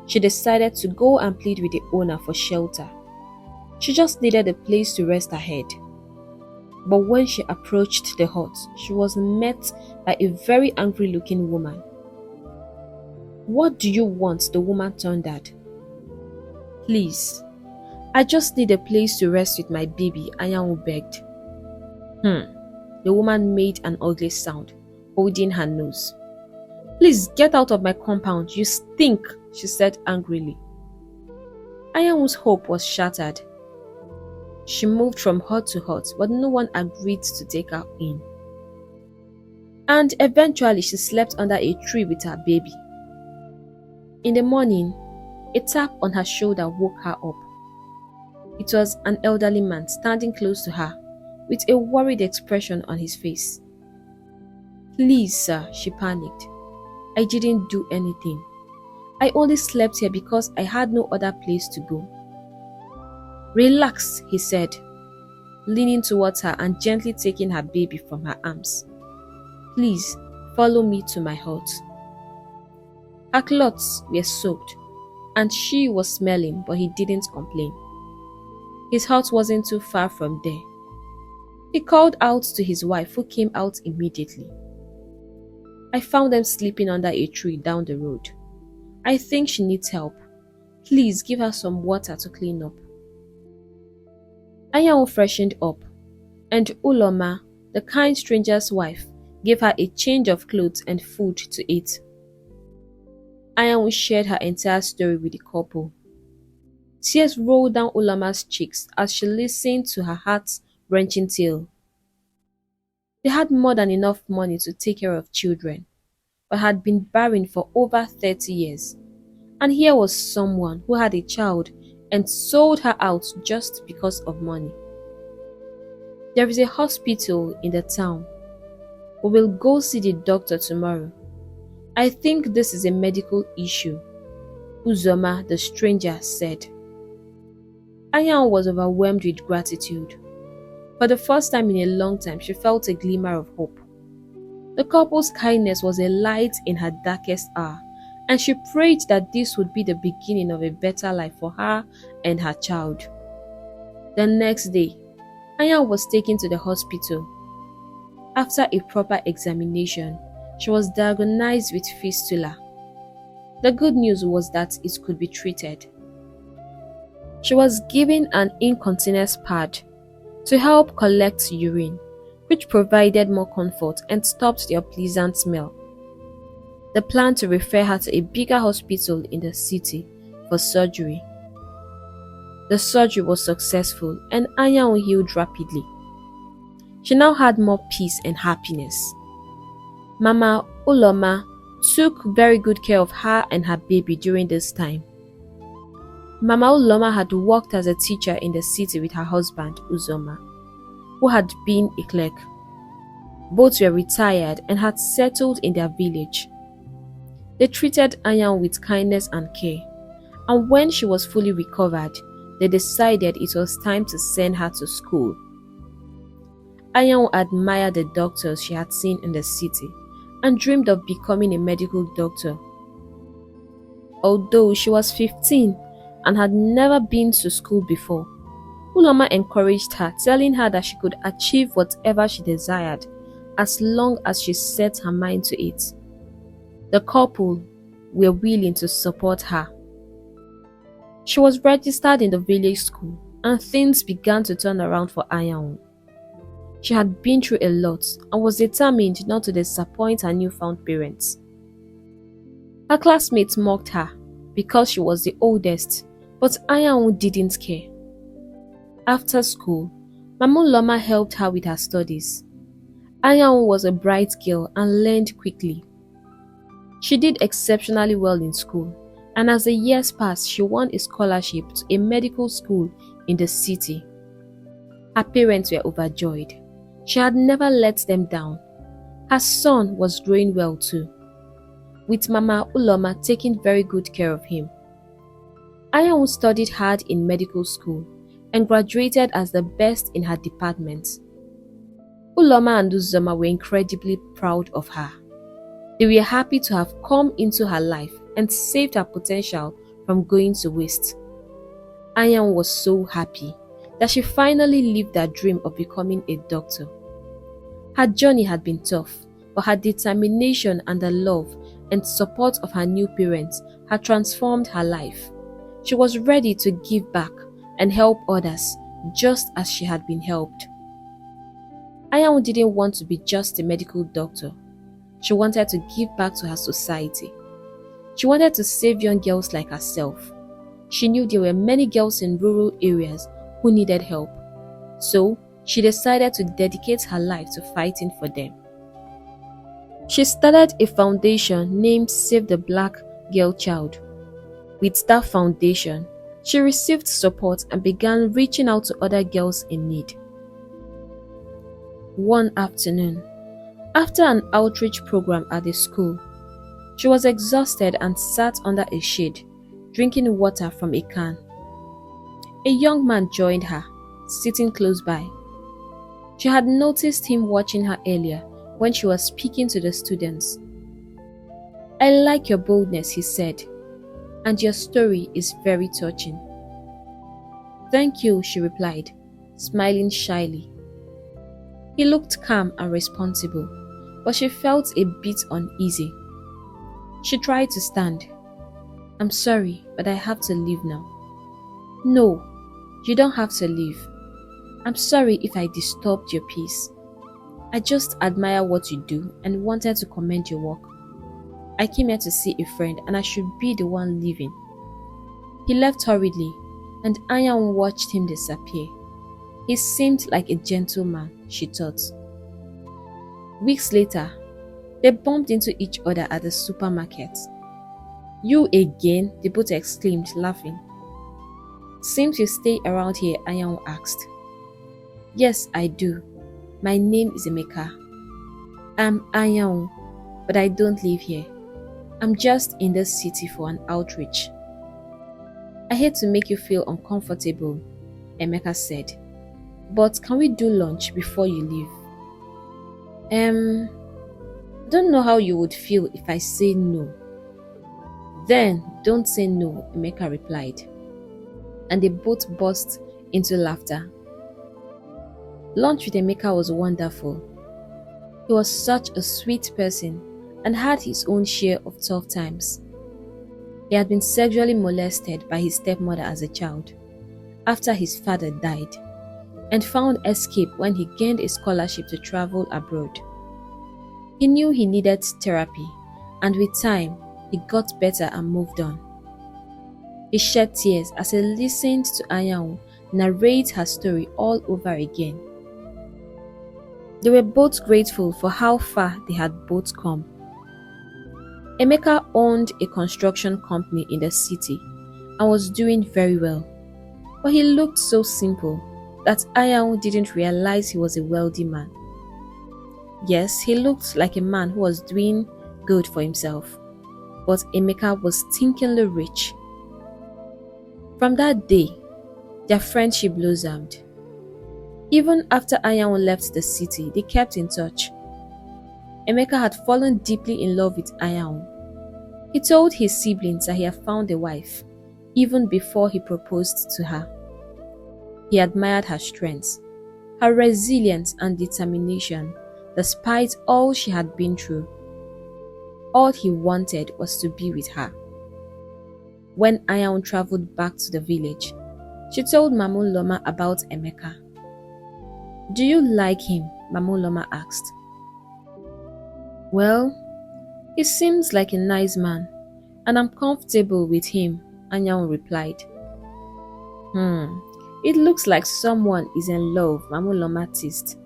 She decided to go and plead with the owner for shelter. She just needed a place to rest her head. But when she approached the hut, she was met by a very angry-looking woman. "What do you want?" the woman thundered. "Please, I just need a place to rest with my baby," Anyanwu begged. The woman made an ugly sound, holding her nose. "Please get out of my compound, you stink," she said angrily. Anyanwu's hope was shattered. She moved from hut to hut, but no one agreed to take her in. And eventually she slept under a tree with her baby. In the morning, a tap on her shoulder woke her up. It was an elderly man standing close to her, with a worried expression on his face. "Please, sir," she panicked. "I didn't do anything. I only slept here because I had no other place to go." "Relax," he said, leaning towards her and gently taking her baby from her arms. "Please, follow me to my hut." Her clothes were soaked, and she was smelling, but he didn't complain. His hut wasn't too far from there. He called out to his wife, who came out immediately. "I found them sleeping under a tree down the road. I think she needs help. Please give her some water to clean up. Anyanwu freshened up, and Uloma, the kind stranger's wife, gave her a change of clothes and food to eat. Anyanwu shared her entire story with the couple. Tears rolled down Uloma's cheeks as she listened to her heart-wrenching tale. They had more than enough money to take care of children, but had been barren for over 30 years. And here was someone who had a child and sold her out just because of money. There is a hospital in the town. We will go see the doctor tomorrow. I think this is a medical issue, Uzoma, the stranger, said. Anyanwu was overwhelmed with gratitude. For the first time in a long time, she felt a glimmer of hope. The couple's kindness was a light in her darkest hour, and she prayed that this would be the beginning of a better life for her and her child. The next day, Anyanwu was taken to the hospital. After a proper examination, she was diagnosed with fistula. The good news was that it could be treated. She was given an incontinence pad to help collect urine, which provided more comfort and stopped the unpleasant smell. The plan to refer her to a bigger hospital in the city for surgery. The surgery was successful and Anyanwu healed rapidly. She now had more peace and happiness. Mama Uloma took very good care of her and her baby during this time. Mama Uloma had worked as a teacher in the city with her husband Uzoma, who had been a clerk. Both were retired and had settled in their village. They treated Anyanwu with kindness and care, and when she was fully recovered, they decided it was time to send her to school. Anyanwu admired the doctors she had seen in the city and dreamed of becoming a medical doctor. Although she was 15 and had never been to school before, Uloma encouraged her, telling her that she could achieve whatever she desired as long as she set her mind to it. The couple were willing to support her. She was registered in the village school and things began to turn around for Anyanwu. She had been through a lot and was determined not to disappoint her newfound parents. Her classmates mocked her because she was the oldest, but Anyanwu didn't care. After school, Mama Uloma helped her with her studies. Anyanwu was a bright girl and learned quickly. She did exceptionally well in school, and as the years passed, she won a scholarship to a medical school in the city. Her parents were overjoyed. She had never let them down. Her son was growing well too, with Mama Uloma taking very good care of him. Anyanwu studied hard in medical school and graduated as the best in her department. Uloma and Uzoma were incredibly proud of her. They were happy to have come into her life and saved her potential from going to waste. Anyanwu was so happy that she finally lived her dream of becoming a doctor. Her journey had been tough, but her determination and the love and support of her new parents had transformed her life. She was ready to give back and help others just as she had been helped. Anyanwu didn't want to be just a medical doctor. She wanted to give back to her society. She wanted to save young girls like herself. She knew there were many girls in rural areas who needed help, so she decided to dedicate her life to fighting for them. She started a foundation named Save the Black Girl Child. With that foundation, she received support and began reaching out to other girls in need. One afternoon, after an outreach program at the school, she was exhausted and sat under a shade, drinking water from a can. A young man joined her, sitting close by. She had noticed him watching her earlier when she was speaking to the students. "I like your boldness," he said, "and your story is very touching." "Thank you," she replied, smiling shyly. He looked calm and responsible, but she felt a bit uneasy. She tried to stand. I'm sorry, but I have to leave now. No, you don't have to leave. I'm sorry if I disturbed your peace. I just admire what you do and wanted to commend your work. I came here to see a friend and I should be the one leaving. He left hurriedly and Anyanwu watched him disappear. He seemed like a gentleman, she thought. Weeks later, they bumped into each other at the supermarket. You again? They both exclaimed, laughing. Seems you stay around here, Anyanwu asked. Yes, I do. My name is Amaka. I'm Anyanwu, but I don't live here. I'm just in this city for an outreach. I hate to make you feel uncomfortable, Emeka said. But can we do lunch before you leave? Don't know how you would feel if I say no. Then don't say no, Emeka replied. And they both burst into laughter. Lunch with Emeka was wonderful. He was such a sweet person and had his own share of tough times. He had been sexually molested by his stepmother as a child, after his father died, and found escape when he gained a scholarship to travel abroad. He knew he needed therapy, and with time, he got better and moved on. He shed tears as he listened to Anyanwu narrate her story all over again. They were both grateful for how far they had both come. Emeka owned a construction company in the city and was doing very well, but he looked so simple that Anyanwu didn't realize he was a wealthy man. Yes, he looked like a man who was doing good for himself, but Emeka was stinkingly rich. From that day, their friendship blossomed. Even after Anyanwu left the city, they kept in touch. Emeka had fallen deeply in love with Anyanwu. He told his siblings that he had found a wife, even before he proposed to her. He admired her strength, her resilience and determination, despite all she had been through. All he wanted was to be with her. When Anyanwu traveled back to the village, she told Mamu Loma about Emeka. Do you like him? Mamu Loma asked. Well, he seems like a nice man, and I'm comfortable with him, Anyanwu replied. It looks like someone is in love, Mamu Loma teased.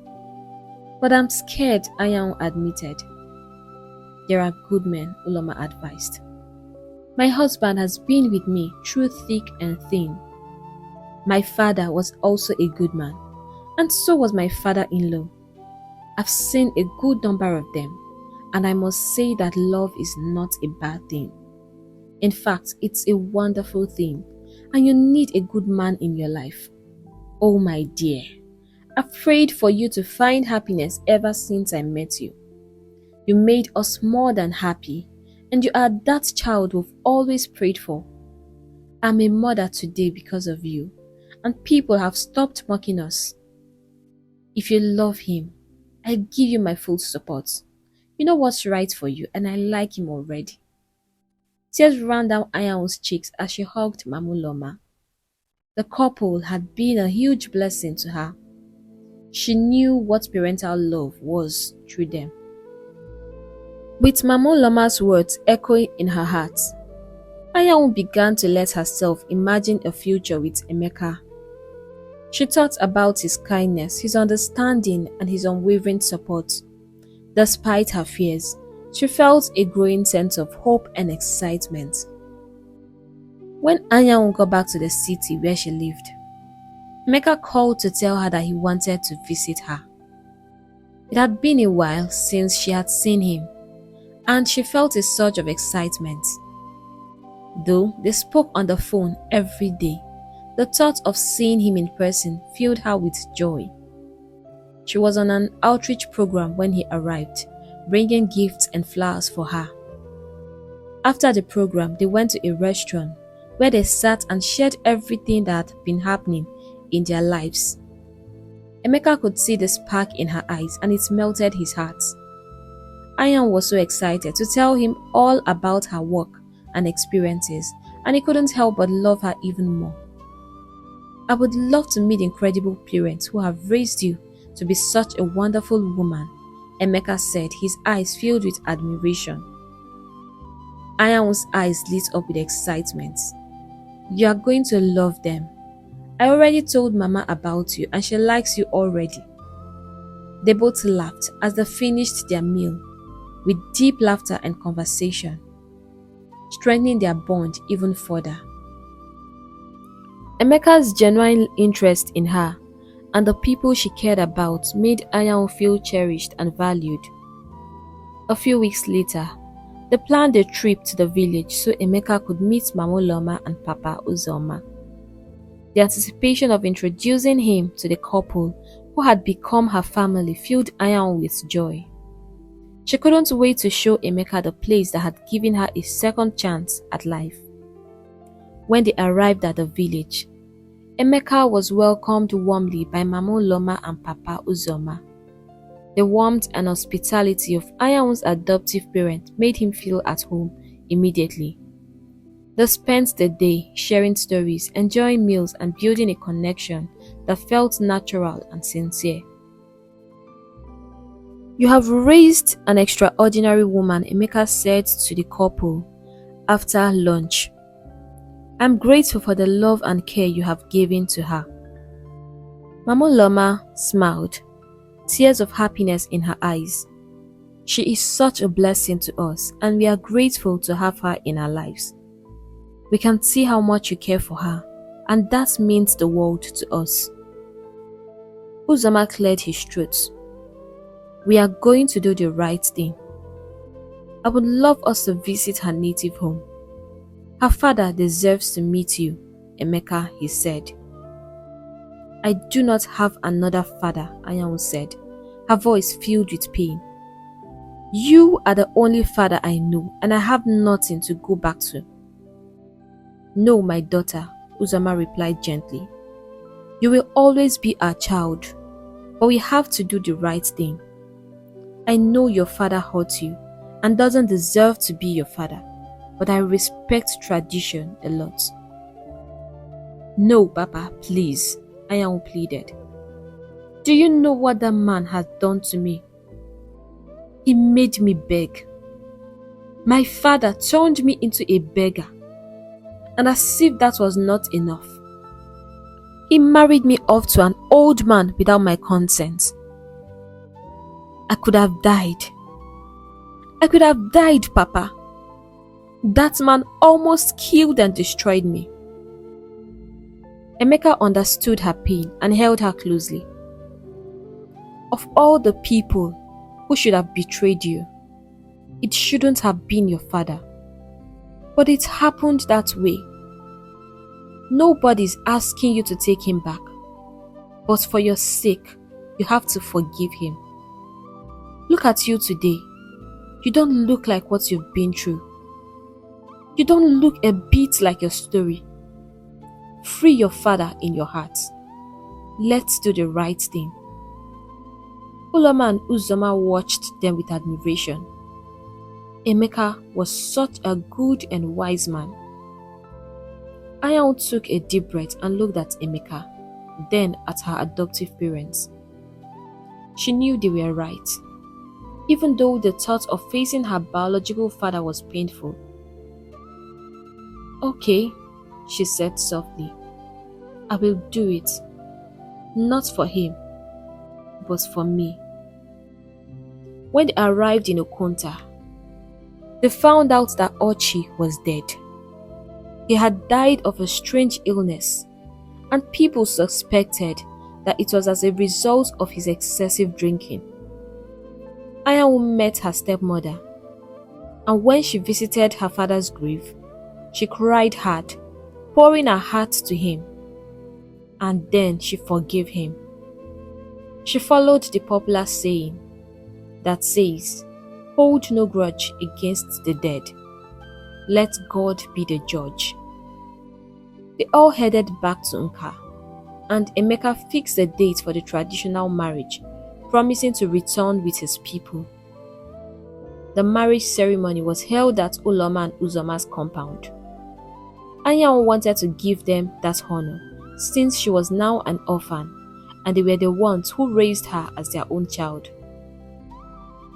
But I'm scared, Anyanwu admitted. There are good men, Uloma advised. My husband has been with me through thick and thin. My father was also a good man, and so was my father-in-law. I've seen a good number of them, and I must say that love is not a bad thing. In fact, it's a wonderful thing, and you need a good man in your life. Oh my dear, I've prayed for you to find happiness ever since I met you. You made us more than happy, and you are that child we've always prayed for. I'm a mother today because of you, and people have stopped mocking us. If you love him, I give you my full support. You know what's right for you, and I like him already. Tears ran down Anyanwu's cheeks as she hugged Mamu Loma. The couple had been a huge blessing to her. She knew what parental love was through them. With Mamu Loma's words echoing in her heart, Anyanwu began to let herself imagine a future with Emeka. She thought about his kindness, his understanding, and his unwavering support. Despite her fears, she felt a growing sense of hope and excitement. When Anyanwu got back to the city where she lived, Emeka called to tell her that he wanted to visit her. It had been a while since she had seen him, and she felt a surge of excitement. Though they spoke on the phone every day, the thought of seeing him in person filled her with joy. She was on an outreach program when he arrived, bringing gifts and flowers for her. After the program, they went to a restaurant where they sat and shared everything that had been happening in their lives. Emeka could see the spark in her eyes, and it melted his heart. Anyanwu was so excited to tell him all about her work and experiences, and he couldn't help but love her even more. I would love to meet incredible parents who have raised you to be such a wonderful woman, Emeka said, his eyes filled with admiration. Anyanwu's eyes lit up with excitement. You are going to love them. I already told Mama about you and she likes you already. They both laughed as they finished their meal, with deep laughter and conversation, strengthening their bond even further. Emeka's genuine interest in her and the people she cared about made Anyanwu feel cherished and valued. A few weeks later, they planned a trip to the village so Emeka could meet Mama Loma and Papa Uzoma. The anticipation of introducing him to the couple who had become her family filled Anyanwu with joy. She couldn't wait to show Emeka the place that had given her a second chance at life. When they arrived at the village, Emeka was welcomed warmly by Mama Loma and Papa Uzoma. The warmth and hospitality of Anyanwu's adoptive parent made him feel at home immediately. They spent the day sharing stories, enjoying meals and building a connection that felt natural and sincere. You have raised an extraordinary woman, Emeka said to the couple after lunch. I'm grateful for the love and care you have given to her. Mama Loma smiled, tears of happiness in her eyes. She is such a blessing to us and we are grateful to have her in our lives. We can see how much you care for her and that means the world to us. Uzoma cleared his throat. We are going to do the right thing. I would love us to visit her native home. Her father deserves to meet you, Emeka, he said. I do not have another father, Anyanwu said, her voice filled with pain. You are the only father I know and I have nothing to go back to. No, my daughter, Uzoma replied gently. You will always be our child, but we have to do the right thing. I know your father hurt you and doesn't deserve to be your father, but I respect tradition a lot. No, Papa, please, Anyanwu pleaded. Do you know what that man has done to me? He made me beg. My father turned me into a beggar, and as if that was not enough, he married me off to an old man without my consent. I could have died. I could have died, Papa. That man almost killed and destroyed me. Emeka understood her pain and held her closely. Of all the people who should have betrayed you, it shouldn't have been your father. But it happened that way. Nobody's asking you to take him back. But for your sake, you have to forgive him. Look at you today. You don't look like what you've been through. You don't look a bit like your story. Free your father in your heart. Let's do the right thing. Uloma and Uzoma watched them with admiration. Emeka was such a good and wise man. Anyanwu took a deep breath and looked at Emeka, then at her adoptive parents. She knew they were right, even though the thought of facing her biological father was painful. Okay, she said softly. I will do it. Not for him, but for me. When they arrived in Okonta, they found out that Ochi was dead. He had died of a strange illness, and people suspected that it was as a result of his excessive drinking. Anyanwu met her stepmother, and when she visited her father's grave, she cried hard, pouring her heart to him, and then she forgave him. She followed the popular saying that says, hold no grudge against the dead. Let God be the judge. They all headed back to Nka, and Emeka fixed a date for the traditional marriage, promising to return with his people. The marriage ceremony was held at Uloma and Uzoma's compound. Anyanwu wanted to give them that honor, since she was now an orphan, and they were the ones who raised her as their own child.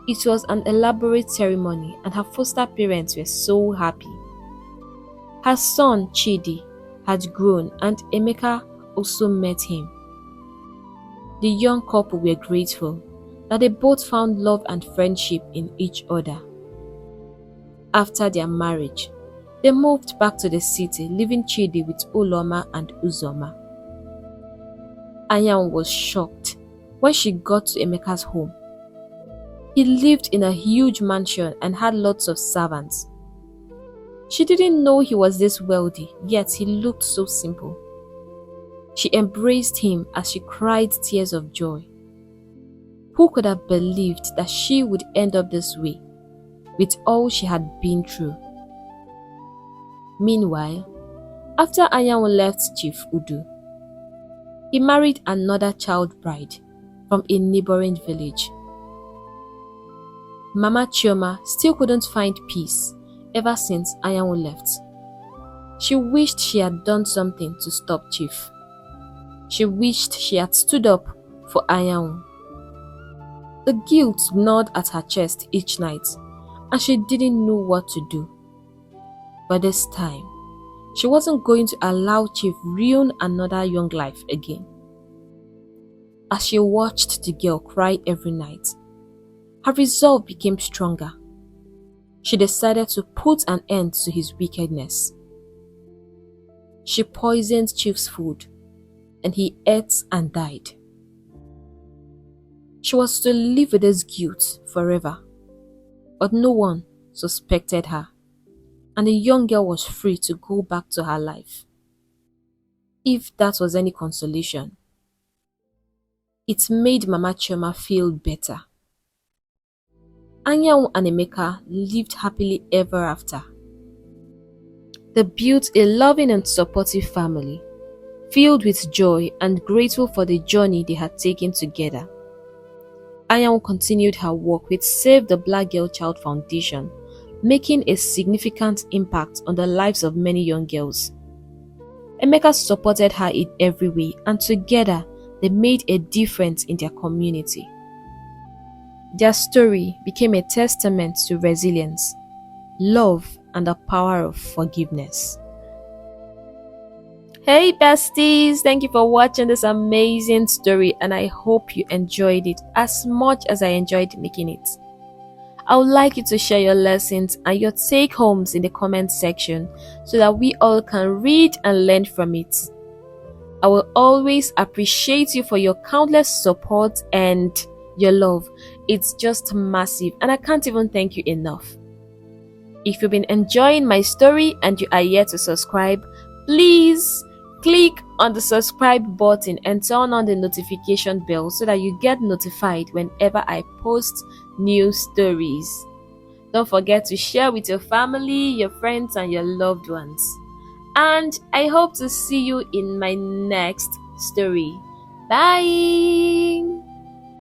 It was an elaborate ceremony, and her foster parents were so happy. Her son, Chidi, had grown, and Emeka also met him. The young couple were grateful that they both found love and friendship in each other. After their marriage, they moved back to the city, leaving Chidi with Uloma and Uzoma. Anyanwu was shocked when she got to Emeka's home. He lived in a huge mansion and had lots of servants. She didn't know he was this wealthy, yet he looked so simple. She embraced him as she cried tears of joy. Who could have believed that she would end up this way, with all she had been through? Meanwhile, after Anyanwu left Chief Udu, he married another child bride from a neighboring village. Mama Chioma still couldn't find peace ever since Anyanwu left. She wished she had done something to stop Chief. She wished she had stood up for Anyanwu. The guilt gnawed at her chest each night, and she didn't know what to do. But this time, she wasn't going to allow Chief ruin another young life again. As she watched the girl cry every night, her resolve became stronger. She decided to put an end to his wickedness. She poisoned Chief's food, and he ate and died. She was to live with this guilt forever, but no one suspected her, and the young girl was free to go back to her life. If that was any consolation, it made Mama Chioma feel better. Anyanwu and Emeka lived happily ever after. They built a loving and supportive family, filled with joy and grateful for the journey they had taken together. Anyanwu continued her work with Save the Black Girl Child Foundation, making a significant impact on the lives of many young girls. Emeka supported her in every way, and together they made a difference in their community. Their story became a testament to resilience, love, and the power of forgiveness. Hey besties, thank you for watching this amazing story, and I hope you enjoyed it as much as I enjoyed making it. I would like you to share your lessons and your take-homes in the comment section so that we all can read and learn from it. I will always appreciate you for your countless support and your love. It's just massive, and I can't even thank you enough. If you've been enjoying my story and you are yet to subscribe, please click on the subscribe button and turn on the notification bell so that you get notified whenever I post new stories. Don't forget to share with your family, your friends, and your loved ones. And I hope to see you in my next story. Bye!